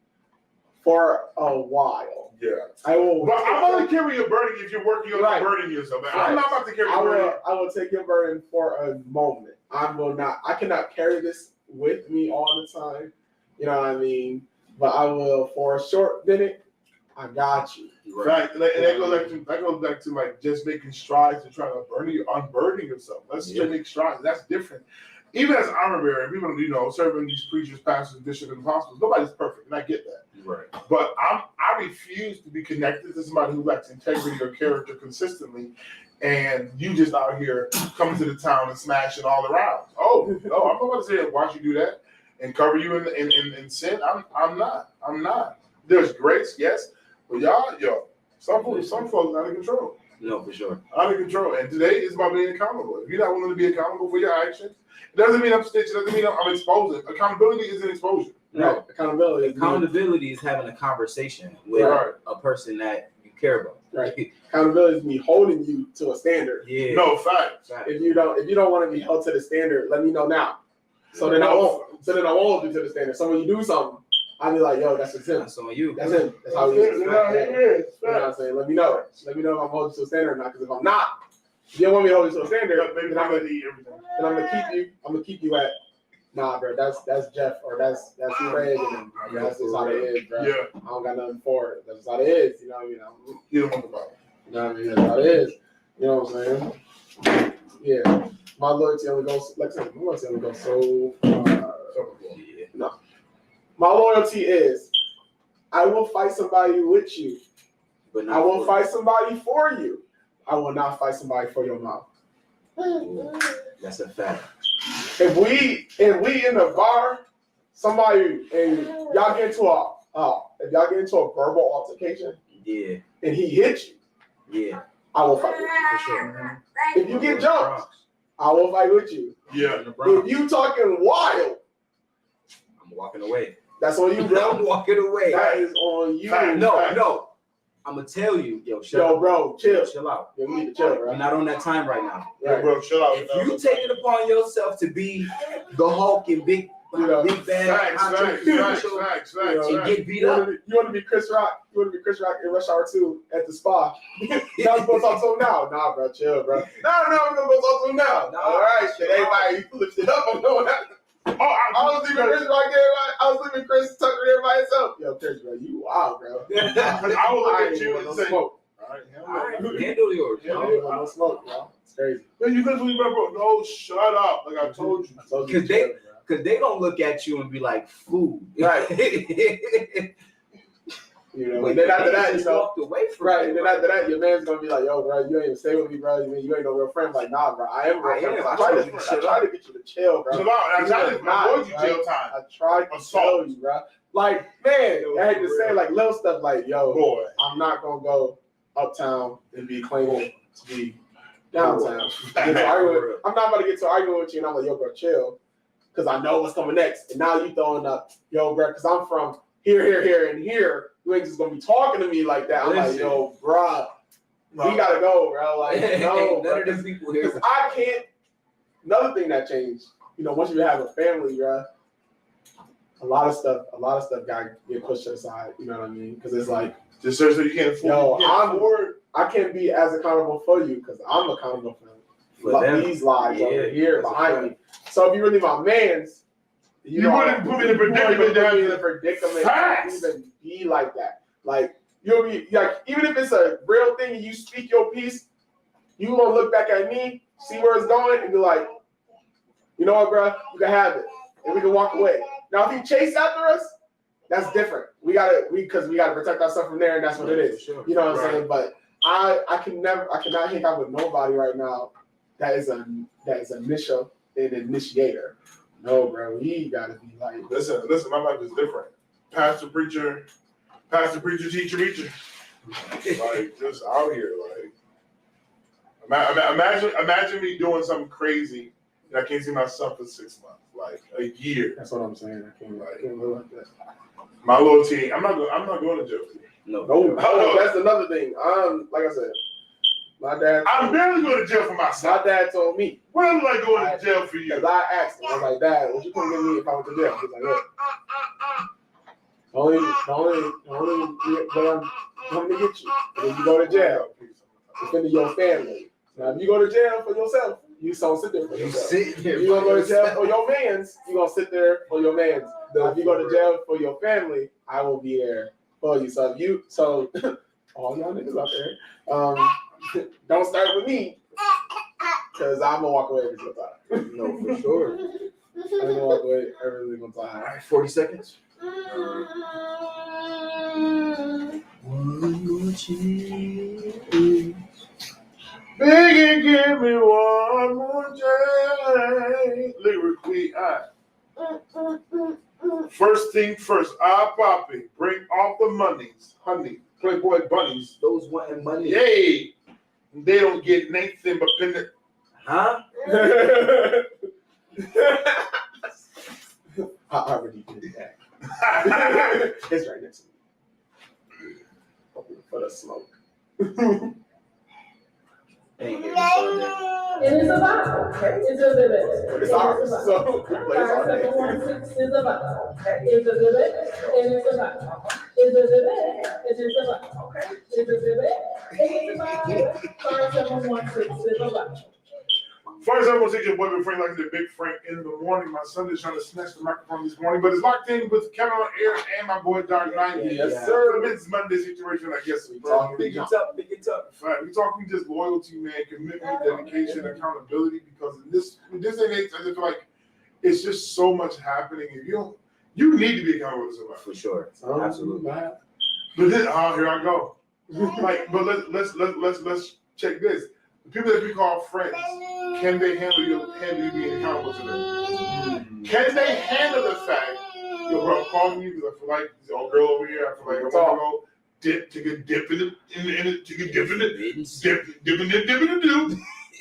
for a while. Yeah. I will. But I'm only carry your burden if you're working on burdening yourself. I'm not about to carry your burden. I will take your burden for a moment. I cannot carry this with me all the time. You know what I mean? But I will for a short minute. I got you. Right. And that goes back to like just making strides and trying to unburden yourself. Let's just make strides. That's different. Even as armor bearer, people, serving these preachers, pastors, bishops, and apostles, nobody's perfect, and I get that. Right. But I refuse to be connected to somebody who lacks integrity or character consistently, and you just out here coming to the town and smashing all around. Oh, no, I'm not about to say, why'd you do that? And cover you in sin? I'm not. There's grace, yes, but some folks out of control. No, for sure. Out of control. And today is about being accountable. If you're not willing to be accountable for your actions, it doesn't mean I'm stitching, it doesn't mean I'm exposing. Accountability is an exposure. No, accountability is having a conversation with a person that you care about. Right. Accountability is me holding you to a standard. Yeah. No, fact. If you don't want to be held to the standard, let me know now. So then I won't hold you to the standard. So when you do something, I'll be like, yo, that's him. That's on you. That's him. That's how he is. You know what I'm saying? Let me know. Let me know if I'm holding you to a standard or not. Because if I'm not, If you don't want me to hold you to a standard, Maybe then I'm I'm gonna gonna eat everything. keep you at. Nah, bro, that's Jeff or that's Craig, and that's just how it is, bro. Yeah, I don't got nothing for it. That's just how it is. You know what I mean? you don't want to buy. You know what I mean? That's how it is. You know what I'm saying? Yeah. My loyalty only goes, like I said, my loyalty only goes so far. No. My loyalty is I will fight somebody with you. But I will fight somebody for you. I will not fight somebody for your mouth. That's a fact. If we in the bar, somebody and y'all get into if y'all get into a verbal altercation Yeah, and he hits you, yeah, I will fight with you. for sure. If you get jumped, I will fight with you. Yeah. If you talking wild, I'm walking away. that's on you, bro. I'm walking away. That is on you. No. I'm gonna tell you, yo, Bro, chill. chill out. Yeah, we need to chill, bro. We're not on that time right now. Yeah, bro, chill out. If you take it upon yourself to be the Hulk and big bad Facts. and get beat up, You want to be Chris Rock? You want to be Chris Rock in Rush Hour 2 at the spa? Now we're gonna talk to him now. Nah, bro, chill, bro. No, we're gonna go talk to him now. Nah, all right, shit. Everybody lifted up. I'm going out. I was leaving Chris Rock. I was leaving Chris Tucker there by himself. Yo, Chris, bro, you wild, bro. I will look at you and say, smoke. all all right, handle yours. Yeah, no smoke, bro. It's crazy. man, you couldn't remember. No, shut up. Like I told you. Because they don't look at you and be like, food. Right. You know, and then after that, you know, walked away from right, it, and then after that, your man's gonna be like, yo, bro, you ain't even stay with me, bro. You ain't no real friend. Like, nah, bro, I am a real friend. I try to get you to chill, bro. Chill out. I tried to avoid you Right? jail time. I tried to tell you, bro. Like, man, I had to say like little stuff like, yo, Boy. I'm not gonna go uptown and be claiming to be downtown. I'm not about to get to arguing with you, and I'm like, yo, bro, chill, because I know what's coming next. And now you throwing up, yo, bro, because I'm from here, and here. You ain't just gonna be talking to me like that. I'm like, yo, bro, we gotta go, bro. Like, no, none of them people here. because I can't. Another thing that changed, you know, once you have a family, bro, a lot of stuff got get pushed to the side. You know what I mean? Because it's like, Just so you can't afford. I can't be as accountable for you because I'm accountable for them. these lives over here that's behind me. So if you're really my man's, You wouldn't put me in a predicament to be in a predicament Facts. to even be like that. Like you'll be like, even if it's a real thing and you speak your piece, you gonna look back at me, see where it's going, and be like, you know what, bro, you can have it, and we can walk away. Now, if you chase after us, that's different. We gotta protect ourselves from there, and that's what it is. Sure. You know what I'm saying? But I cannot hang out with nobody right now that is an initiator. No, bro, we gotta be like. Listen, my life is different. Pastor, preacher, teacher. Like just out here, like imagine me doing something crazy and I can't see my son for 6 months, like a year. That's what I'm saying. I can't live like that. My loyalty, I'm not going to jail. No, that's another thing. Like I said, my dad. I'm barely going to jail for My myself. dad told me. When am I going to jail for you? Because I asked him, I was like, Dad, what you gonna give me if I went to jail? He was like, look, the only way I'm coming to get you is if you go to jail, defending your family. Now, if you go to jail for yourself, you don't sit there for yourself. If you gonna go to jail for your mans, you gonna sit there for your mans. If you go to jail for your family, I will be there for you. So all y'all niggas out there, don't start with me, because I'm gonna walk away every single time. No, for sure. I'm gonna walk away every single time. All right, 40 seconds. One more chance. Biggie, give me one more chance. Lyrically, first thing first, Poppy, bring all the monies, honey, Playboy bunnies. Those wanting money. Yay! They don't get anything but peanut. Huh? I already did that. It's right next to me. For the smoke. Ain't here to start that. It is a vibe. It's a vivid. It's ours, so we play it all day. 5, 7, 1, 6 is a vibe. It's a vivid. And it's a vibe. It's a vivid. It is a vibe. It's a vivid. It is a vibe. 5, 7, 716. First, I want to take your boy, Frank, like the Big Frank in the morning. My son is trying to snatch the microphone this morning, but it's locked in with Kevin on air and my boy Dark 90. Yes, sir. It's Monday situation, I guess. We talking Big it up, big it up. Fact, we talking just loyalty, man, commitment, dedication, accountability. Because in this day and age, I just feel like it's just so much happening, and you need to be accountable to somebody. For sure. Absolutely. But then, here I go. Like, but let's check this. The people that we call friends, can they handle you being accountable to them? Can they handle the fact, yo, bro, I'm calling you because I feel like this old girl over here. I feel like I'm gonna go dip in the dip in the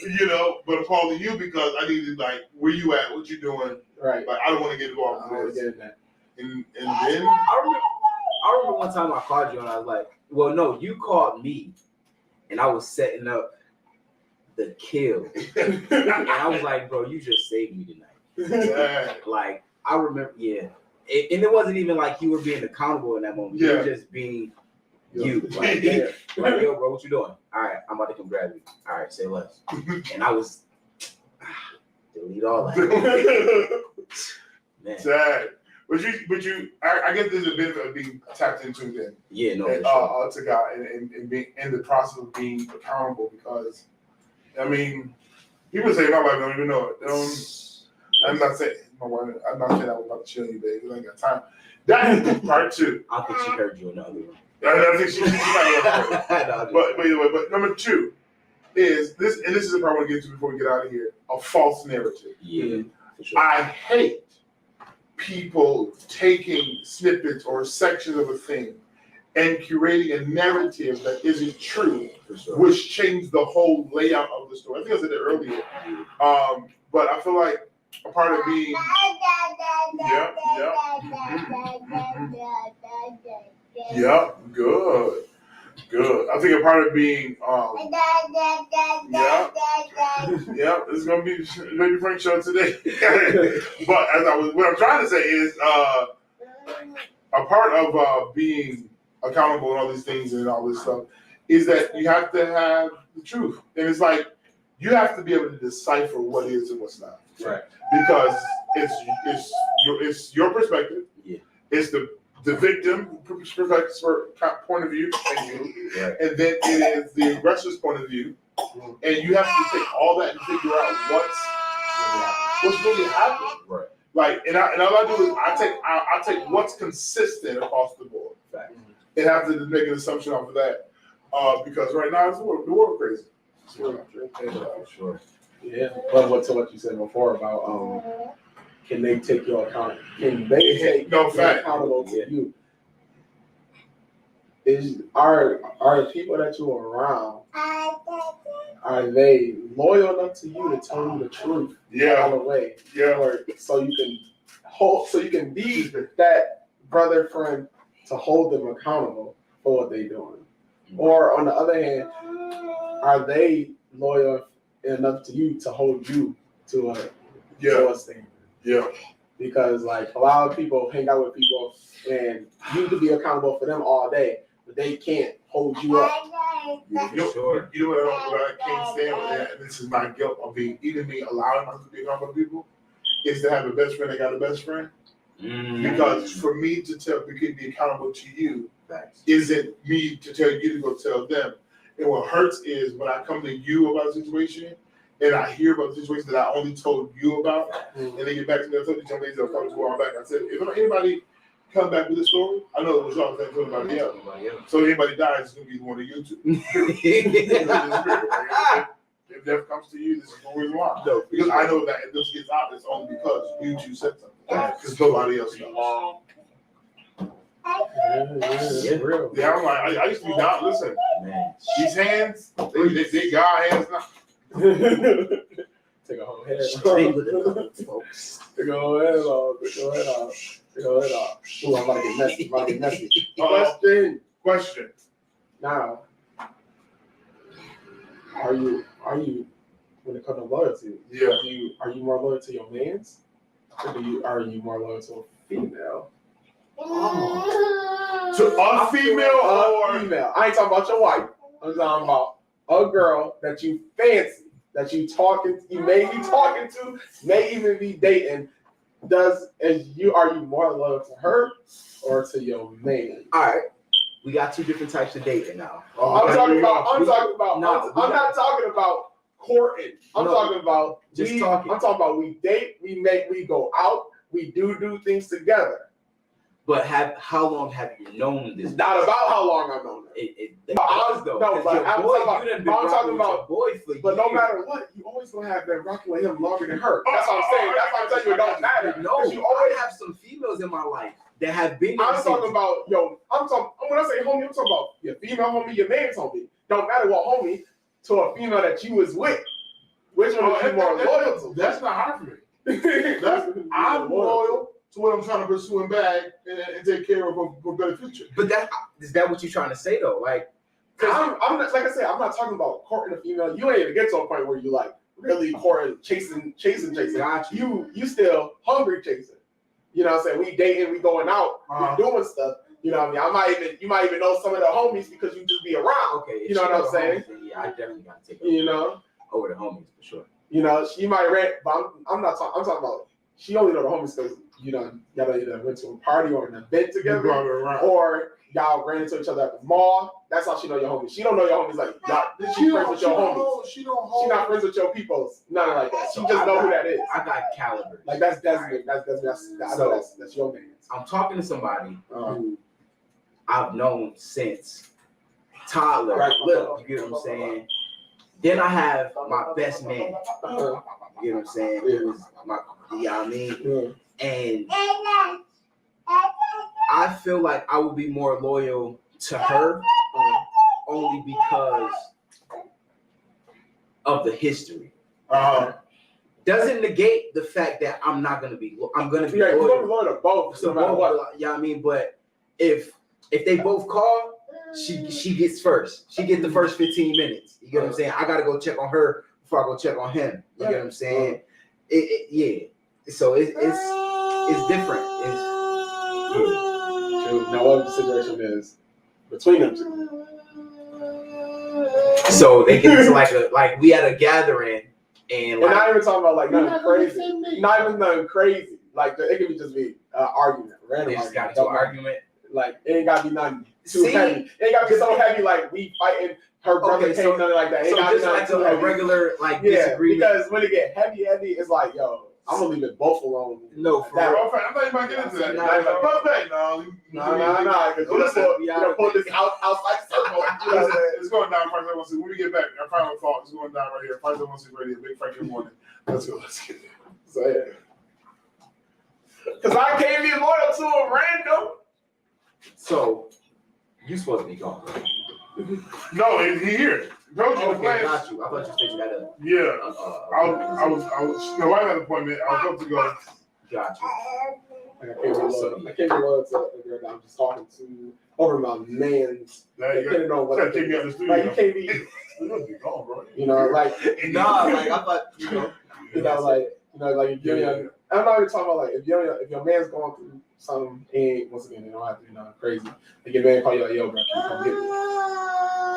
you know. But I'm calling you because I need to, like, where you at? What you doing? Right. Like, I don't want to get involved I with this. get that. And then I remember one time I called you and I was like, well, no, you called me and I was setting up the kill. And I was like, bro, you just saved me tonight. yeah. Like, I remember, yeah. And it wasn't even like you were being accountable in that moment. You Yeah. were just being you. Like, yeah. Like, yo, bro, what you doing? All right, I'm about to come grab you. All right, say less. And I was, delete all that. Man. Sad. But I guess there's a benefit of being tapped into then. Yeah, no, And, for sure. to God and being in the process of being accountable, because I mean, people say my wife don't even know it. I'm not saying I was about to chill you, baby. I ain't got time. That is part two. I think she heard you in the other room. I think she might have. No, But anyway, but number two is this, and this is the part I want to get to before we get out of here: a false narrative. yeah, for sure. I hate people taking snippets or sections of a thing and curating a narrative that isn't true, For sure. which changed the whole layout of the story. I think I said it earlier. But I feel like a part of being good. I think a part of being it's gonna be Baby Frank show today. But what I'm trying to say is a part of being accountable and all these things and all this stuff is that you have to have the truth. And it's like you have to be able to decipher what is and what's not. Right. Because it's your perspective. Yeah. It's the victim perspective point of view, thank you. Right. And then it is the aggressor's point of view. And you have to take all that and figure out what's really happening. Right. Like, and all I do is I take what's consistent across the board. Fact. And have to make an assumption off of that. Because right now the world crazy. For sure. Yeah. But to what you said before about can they take your account? Can they take No you fact. accountable to you? Are the people that you're around, are they loyal enough to you to tell you the truth all the way? Yeah. Or so you can be that brother friend to hold them accountable for what they're doing. Or on the other hand, are they loyal enough to you to hold you to a standard? Yeah. Because like a lot of people hang out with people and you could be accountable for them all day, but they can't hold you up. You know what I can't stand with that, and this is my guilt of being allowing myself to be accountable to people, is to have a best friend that got a best friend. Because for me to be accountable to you isn't me to tell you to go tell them. And what hurts is when I come to you about a situation and I hear about the situation that I only told you about, and they get back to me. I told you some days I'll come to a while back. I said, if anybody come back with a story, I know it was y'all that told anybody else. So if anybody dies, it's gonna be one of you two. If death comes to you, this is the reason why. No, Because I know that if this gets out, it's only because you two said something. Because nobody else knows. Yeah, real. Yeah, I'm like, I used to be down. Listen, Man. these hands, they God hands now. Take a whole head Straight with the off. cup, folks. Take a whole head off. Take a head off. Take a head off. Ooh, I'm about to get messy. Question. Now, are you when it comes to loyalty? Yeah. Are you more loyal to your man's, or are you more loyal to a female? To a female or female? I ain't talking about your wife. I'm talking about a girl that you fancy, that you may be talking to, may even be dating, are you more loyal to her or to your man? All right, we got two different types of dating now. I'm not talking about courting. I'm No, talking about talking. I'm talking about we date, we go out, we do things together. But how long have you known this? It's not about how long I've known her. It No, does, though. no, 'Cause but your I'm boy, talking about- you done been I'm rocking talking with your about- boy for But no years. matter what, you always gonna have been rocking with him longer than her. That's what I'm saying. That's why I'm telling you it don't matter. No, 'Cause you always I have some females in my life that have been. I'm talking about, when I say homie, I'm talking about your female homie, your man's homie. Don't matter what homie, to a female that you was with. Which one is you more loyal to? That's not hard for me. I'm loyal to what I'm trying to pursue and bag and take care of for a better future. But is that what you're trying to say though? Like, I'm not, like I said, I'm not talking about courting a female. You ain't even get to a point where you like really courting, chasing. Got You still hungry chasing. You know what I'm saying? We dating, we going out, we doing stuff. You know what I mean? You might even know some of the homies because you just be around. okay, if You know she what I'm was saying? homies, then yeah, I definitely gotta take You know, over the homies for sure. you know, she might rent, but I'm not talking. I'm talking about she only know the homies because y'all either went to a party or an event You together, brought her around. or y'all ran into each other at the mall. That's how she know your homies. She don't know your homies like y'all. She friends with your homies. She don't She hold. not friends with your peoples. Nothing like that. She So just I know who got- that is. I got calibers. Like that's Desmond. That's your man. I'm talking to somebody Uh-huh. who I've known since toddler. Right. Look, you get what I'm saying? Then I have my best man. Uh-huh. You get what I'm saying? Who was my, you know what I mean? Yeah. And I feel like I would be more loyal to her only because of the history. Doesn't negate the fact that I'm gonna be Yeah, you're gonna be loyal. loyal to both. So No matter what. yeah, I mean, but if they both call, she gets first. She gets the first 15 minutes. You get what I'm saying? I gotta go check on her before I go check on him. You get what I'm saying? Yeah. So it's different. True. Now what the situation is between them two. So they get into like we at a gathering and And like not even talking about like nothing crazy. Not even nothing crazy. Like it could be just be argument, random they just got argument. into an argument. Like it ain't gotta be nothing too See? heavy. It ain't gotta be so heavy like we fighting. Her brother Okay, came, so- nothing like that. It So ain't gotta be just nothing like too a heavy. regular like Yeah, disagreement. because when it get heavy, it's like yo, I'm gonna leave it both alone. No, for That- real. I thought you might get into that. Nah, Because you don't pull this outside circle. You know what I'm saying? It's going down. Five One Six. When we get back, our final thought is going down right here. 516 Radio, Big Frank in the morning. Let's go. Let's get it. So yeah. Cause I can't be loyal to a random. So you supposed to be gone. No, he here. Told you the Okay, plans. got you. I thought you said you had a Yeah. I was. My wife had an appointment. I was supposed to go. got you. Like, I can't be loyal to a girl that I'm just talking to over my man's. Now you Depending on what. gotta take me out the studio. Like you can't be, You know, be gone, bro. like Nah, like I thought like if you're, I'm not even talking about like if your man's going through something, and once again, they don't have to be nothing crazy. Like your man call you like, yo, bro, can you come get me?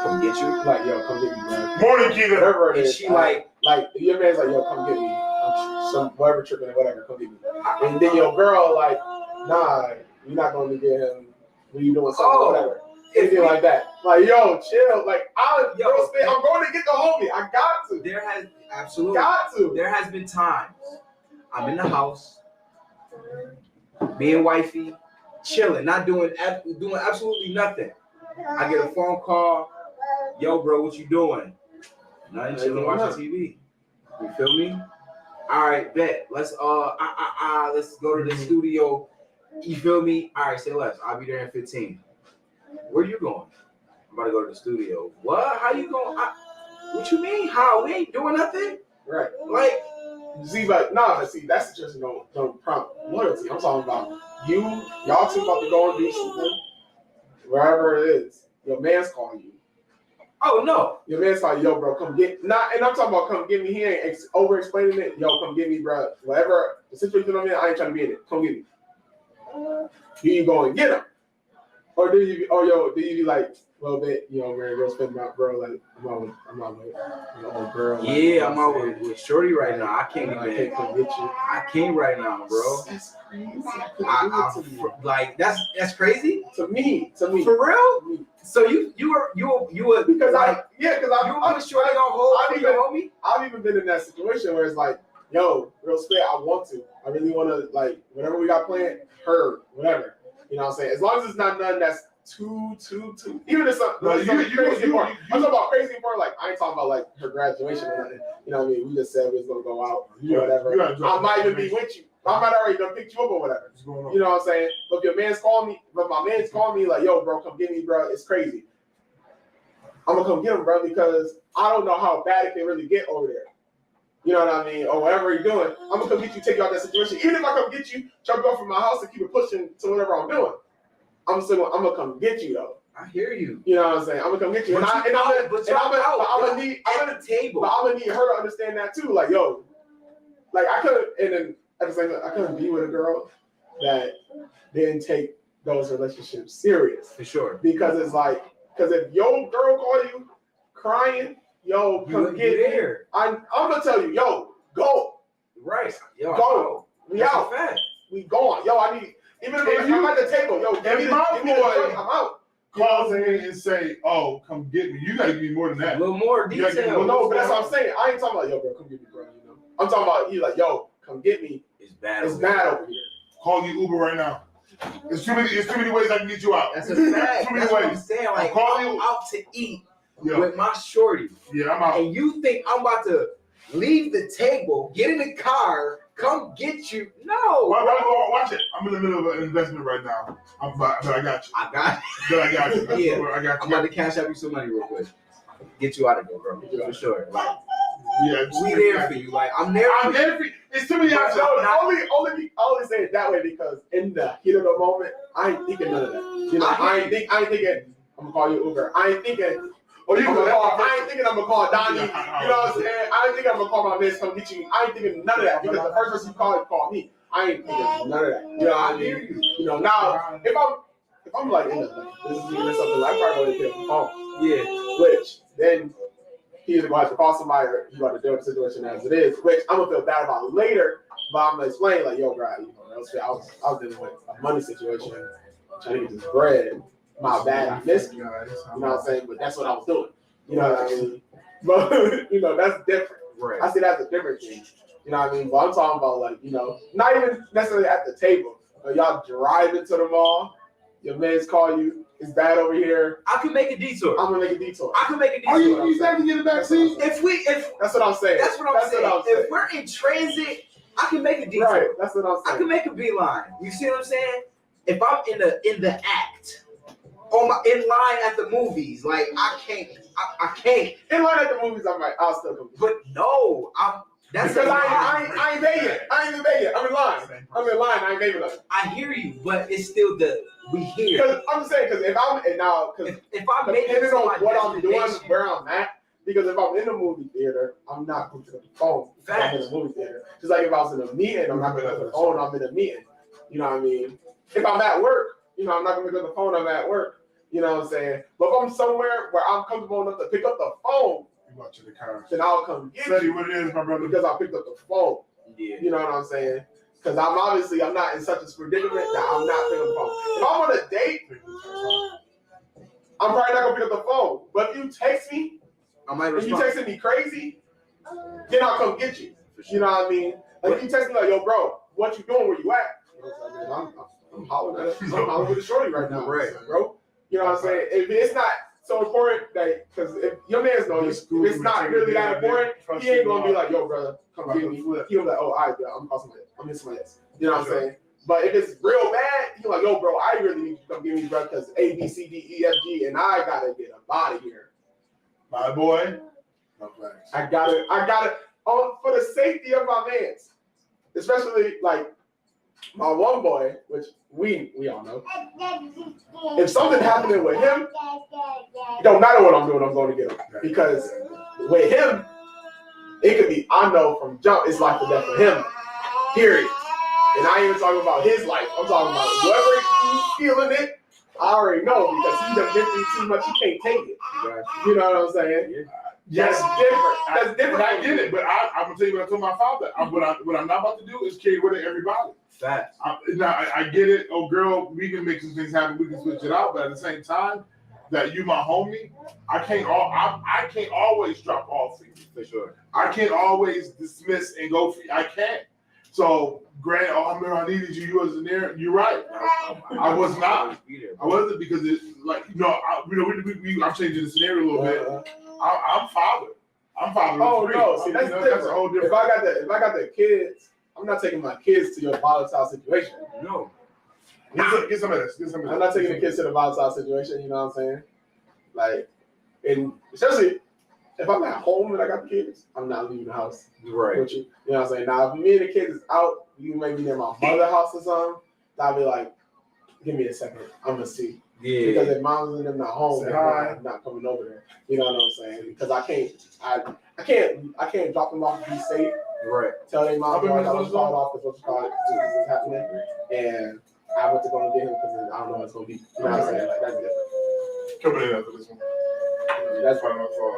come get you. Like, yo, come get me, bro. Morning, Keita. Whatever it And is. she like Like if your man's like, yo, come get me. I'm some whatever tripping or whatever, come get me. And then your girl like, nah, you're not gonna get him when you doing something or whatever. Anything like that. Like, yo, chill. Like, I'm going to get the homie. I got to. there has absolutely Got to. there has been times I'm in the house, me and wifey chilling, not doing absolutely nothing. I get a phone call, yo, bro, what you doing? Nothing, chilling, watching TV. You feel me? All right, bet. Let's let's go to the studio. You feel me? All right, say less. I'll be there in 15. Where you going? I'm about to go to the studio. What? How you going? What you mean? How? We ain't doing nothing. Right. Like, See, but that's just don't prompt loyalty. I'm talking about y'all two about to go and do something, wherever it is. Your man's calling you. oh no. Your man's calling, yo, bro, come get. And I'm talking about come get me. He ain't over explaining it. Yo, come get me, bro. Whatever the situation I'm in, I ain't trying to be in it. Come get me. You go and get him. Or do you be like a little bit, you know, man, girl spend out, bro, like I'm out with you know, old girl. Like, Yeah, I'm out with Shorty right now. I can't I can't come get you. I can't right now, bro. That's crazy. Like that's crazy. To me. For real? So you were Because like you put Shorty on hold for your homie? I've even been in that situation where it's like, yo, real spit, I want to. I really want to, like, whatever we got planned, her, whatever. You know what I'm saying? As long as it's not nothing that's too, even if something crazy part. I'm talking about crazy part, like, I ain't talking about, like, her graduation or nothing. You know what I mean? We just said we was going to go out or whatever. I might even be with you. I might already done picked you up or whatever. You know what I'm saying? But if my man's calling me, like, yo, bro, come get me, bro, it's crazy. I'm going to come get him, bro, because I don't know how bad it can really get over there. You know what I mean? Or whatever you're doing. I'm going to come get you, take you out that situation. Even if I come get you, jump off from my house and keep it pushing to whatever I'm doing. I'm going to come get you, though. I hear you. You know what I'm saying? I'm going to come get you. But I'm going to need her to understand that, too. Like, yo, like, I couldn't, and then at the same time, I couldn't be with a girl that didn't take those relationships serious. For sure. Because it's like, because if your girl call you crying, yo, come get me. I'm gonna tell you, yo, go. Right. Yo, go. We out. We going. Yo, I need, even if I'm at the table, yo, give me the I'm out. Calls in and say, oh, come get me. You gotta give me more than that. A little more detail. Well, no, but that's what I'm saying. I ain't talking about, yo, bro, come get me, bro. You know, I'm talking about you, like, yo, come get me. It's bad. It's bad over here. Call you Uber right now. There's too many ways I can get you out. That's a fact. Too many That's ways. what I'm saying. Like, I'm out to eat Yeah. with my shorty. Yeah, I'm out. And you think I'm about to leave the table, get in the car, come get you? No. Watch it. I'm in the middle of an investment right now. But I got you. I got But I got you. Yeah. I got you. I'm about to cash out you some money real quick. Get you out of there, bro. For sure. Like, Yeah, we there for you. Like, I'm there for you. It's too many options. I only say it that way because in the heat of the moment, I ain't thinking none of that. You know, I ain't thinking I'm gonna call you Uber. I ain't thinking. I ain't thinking I'm gonna call Donnie. You know what I'm saying? I ain't thinking I'm gonna call my man come get you. I ain't thinking none of that because the first person you call me. I ain't thinking none of that. You know what I mean? You know, now if I'm like, this is even something like I probably would have picked up the phone. Yeah. Which then he either gonna have to call somebody or you got to deal with the situation as it is. Which I'm gonna feel bad about later. But I'm gonna explain like, yo, bro, you know, I was dealing with a money situation, trying to get this bread. My bad, I missed you. You know what I'm saying? But that's what I was doing. You know what I mean? But you know, that's different. Right. I see that's a different thing. You know what I mean? But I'm talking about like, you know, not even necessarily at the table. Y'all driving to the mall, your man's call you, it's bad over here. I can make a detour. I'm gonna make a detour. I can make a detour. Are you saving in the back seat? That's what I'm saying. That's what I'm saying. If we're in transit, I can make a detour. Right. That's what I'm saying. I can make a beeline. You see what I'm saying? If I'm in the act, in line at the movies, like I can't. In line at the movies, I'll still come. But no, that's because I ain't there yet. I ain't even there yet. I'm in line. I ain't there yet. I hear you, but it's still we here. Because I'm saying, because if I'm depending on what I'm doing, where I'm at. Because if I'm in the movie theater, I'm not going to the phone. I'm in the movie theater. Just like if I was in a meeting, I'm not going to the phone. I'm in a meeting. You know what I mean? If I'm at work, you know, I'm not going to go to the phone. I'm at work. You know what I'm saying? But if I'm somewhere where I'm comfortable enough to pick up the phone, then I'll come get you. What it is, my brother? Because I picked up the phone. Yeah. You know what I'm saying? Because I'm not in such a predicament that I'm not picking up the phone. If I'm on a date, I'm probably not going to pick up the phone. But if you text me, if you texting me crazy, then I'll come get you. You know what I mean? Like if you text me like, yo, bro, what you doing? Where you at? You know, I'm hollering at it. I'm hollering with a shorty right now, right, bro. You know what I'm saying? If it's not so important that, because if your man's know you, if it's not really that important, he ain't gonna be like, yo, brother, come get me. He'll be like, oh, all right, yeah, I'm in somebody else. You know what I'm saying? But if it's real bad, he's like, yo, bro, I really need you to come get me, bro, because A, B, C, D, E, F, G, and I gotta get up out of here. My boy. I gotta, for the safety of my mans, especially like my one boy, which we all know. If something happening with him, it don't matter what I'm doing, I'm going to get him. Because with him, it could be, I know from jump, it's life or death for him, period. And I ain't even talking about his life. I'm talking about whoever he's feeling it, I already know because he done been through too much. He can't take it. Gotcha. You know what I'm saying? Yes, That's different. That's different. And I get it, but I'm gonna tell you what I told my father. What I'm not about to do is carry with it everybody. Facts. I get it. Oh, girl, we can make some things happen. We can switch it out, but at the same time, that you my homie, I can't always drop off for you. For sure. I can't always dismiss and go for you. I can't. So, Grant, I remember I needed you. You wasn't there. You're right. I was not. I wasn't because it's like I'm changing the scenario a little bit. I'm father. I'm father. Oh of three. no, see that's different. That's a whole different. If I got the kids, I'm not taking my kids to your volatile situation. No. Get some of this. I'm not taking the kids to the volatile situation. You know what I'm saying? Like, and especially if I'm at home and I got the kids, I'm not leaving the house Right. with you. You know what I'm saying? Now, if me and the kids is out, you may be near my mother's house or something. I'll be like, give me a second. I'm gonna see. Because Yeah. if mom's and them not home, Say then hi. I'm not coming over there. You know what I'm saying? Because I can't drop them off and be safe. Right. Tell their mom, I've been I missing was this called off because this is happening. And I went to go and get him because I don't know what it's gonna be. You know what I'm saying? Like, that's different. Coming in after this one.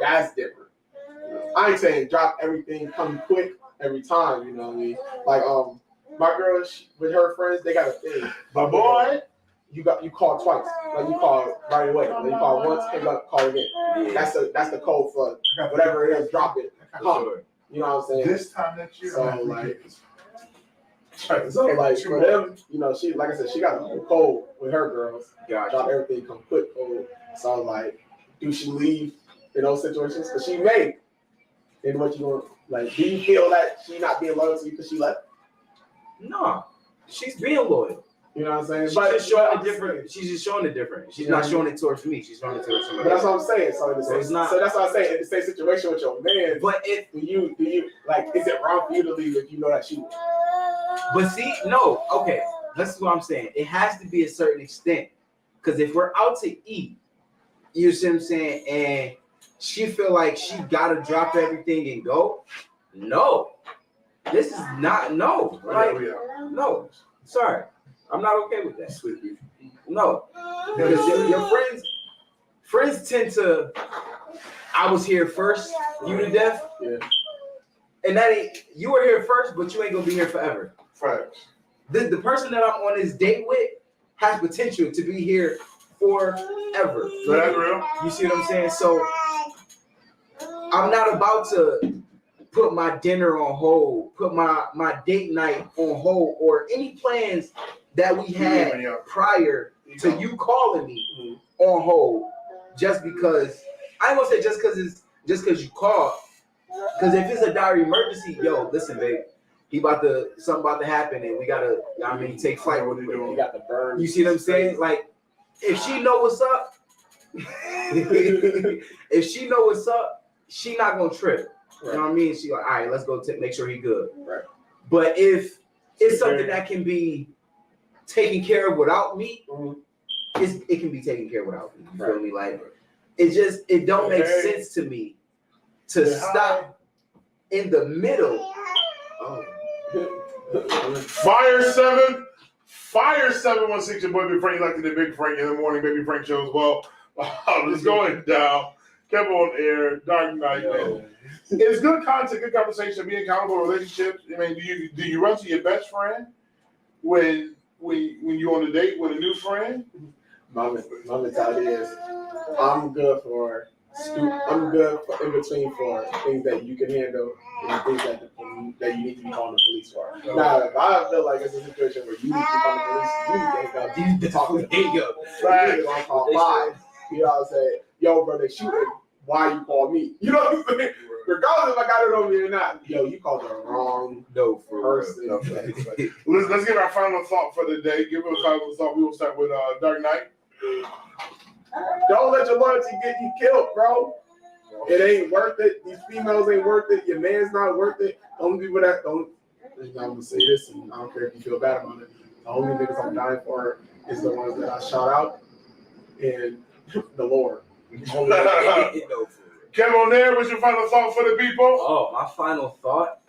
That's different. I ain't saying drop everything, come quick every time, you know what I mean? Like my girl with her friends, they got a thing. My boy. You call twice. Like you call right away. Like you call once, hang up, call again. That's the code for whatever it is, drop it. Come. You know what I'm saying? This time next year. So like for them, you know, she like I said, she got a code with her girls. Drop Gotcha. everything, come quick code. So like, do she leave in those situations? Because she may. And what you want? Like, do you feel that she not being loyal to you because she left? No. She's being loyal. You know what I'm saying? She's just showing it different. She's just showing it different. She's not showing it towards me. She's showing it towards somebody But that's else. what I'm saying. So that's what I'm saying. In the same situation with your man, But if do you like? Is it wrong for you to leave if you know that she? But see, no, okay. That's what I'm saying. It has to be a certain extent. Because if we're out to eat, you see what I'm saying, and she feel like she gotta drop everything and go, no. This is not no. Like, no. Sorry. I'm not okay with that. No. Because your friends tend to, I was here first, you to death. Yeah. And that ain't, you were here first, but you ain't gonna be here forever. Facts. The person that I'm on this date with has potential to be here forever. So that's real. You see what I'm saying? So I'm not about to put my dinner on hold, put my date night on hold, or any plans that we had prior to you calling me on hold just because. I ain't gonna say just because you called. Because if it's a dire emergency, yo, listen, babe, something about to happen, and we gotta, take flight. What are you doing? You got the burn. You see what I'm saying? Like, if she know what's up, she not gonna trip. You know what I mean? She like, all right, let's go make sure he good. Right. But if it's something that can be taken care of without me, it can be taken care of without me. You feel me? Like, it don't make sense to me to stop in the middle. Fire 716, your boy Big Frank, like the Big Frank in the morning, Baby Frank show as well. It's going down. Kept on air, Dark Knight, man. It's good content, good conversation, being accountable relationships. I mean, do you run to your best friend when you're on a date with a new friend? My mentality is, I'm good for in between for things that you can handle and things that you need to be calling the police for. Now, if I feel like it's a situation where you need to call the police, you need to talk to the police. Right. You know call five. You know what I'm saying? Yo, bro, they shooting. Why you call me? You know what I'm saying? Regardless if I got it on me or not. Yo, you called the wrong person. Let's give our final thought for the day. Give us a final thought. We will start with Dark Knight. Don't let your loyalty get you killed, bro. It ain't worth it. These females ain't worth it. Your man's not worth it. Only people that don't. I'm gonna say this, and I don't care if you feel bad about it. The only niggas I'm dying for is the ones that I shout out and the Lord. Kevin on there, what's your final thought for the people? Oh, my final thought.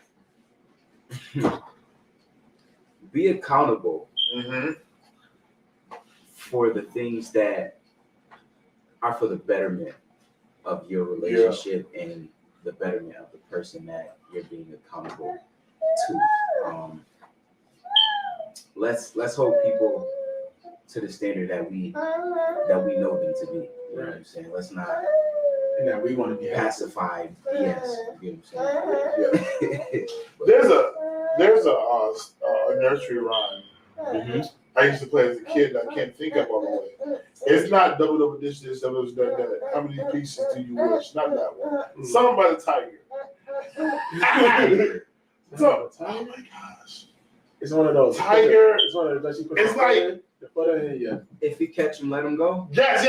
Be accountable for the things that are for the betterment of your relationship and the betterment of the person that you're being accountable to. Let's hold people to the standard that we know them to be. You know what I'm saying? Let's not And that we want to be pacify BS. You know what I'm saying? There's a nursery rhyme Mhm. I used to play as a kid. I can't think of all the way. It's not double this, double that. How many pieces do you wish? Not that one. Something by the tiger. So, oh my gosh. It's one of those. Tiger. It's one of those. You put It's the like- foot in, the foot in, yeah. If you catch him, let him go. Yes.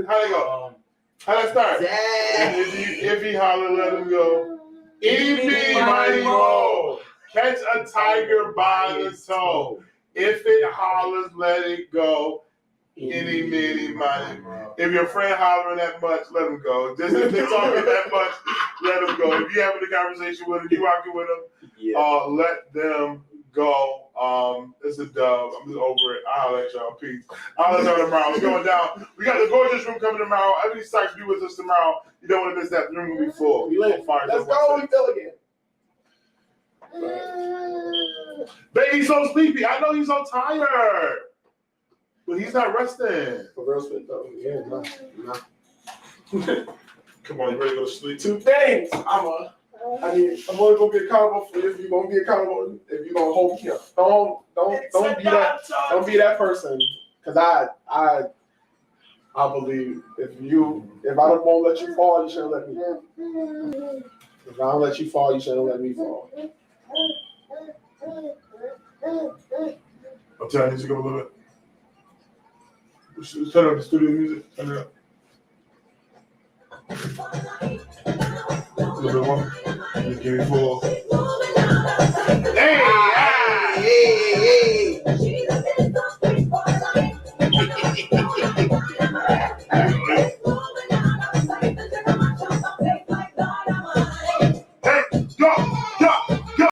How they go? How that start? If he holler, let him go. Itty bitty mighty mo. Catch a tiger by the toe. If it hollers, let it go. Itty bitty mighty mo. If your friend hollering that much, let him go. Just if they're talking that much, let him go. If you having a conversation with him, you rocking with him, let them go. It's a dub. I'm just over it. I'll let y'all. Peace. I'll let y'all tomorrow. We're going down. We got the gorgeous room coming tomorrow. Every Sykes be with us tomorrow. You don't want to miss that. The room will be full. We late. Fire. Let's go. We feel again. Baby's so sleepy. I know he's so tired. But he's not resting. For real, spit though. Yeah, no. Come on, you ready to go to sleep? Two things. I'm only gonna be accountable for if you're gonna be accountable. If you're gonna hold me up, don't be that person. Cause I believe if I don't won't let you fall, you shouldn't let me. If I don't let you fall, you shouldn't let me fall. I'll tell you, music up a little bit. Turn up the studio music. Turn it up. A little bit more. Just give me full. Hey!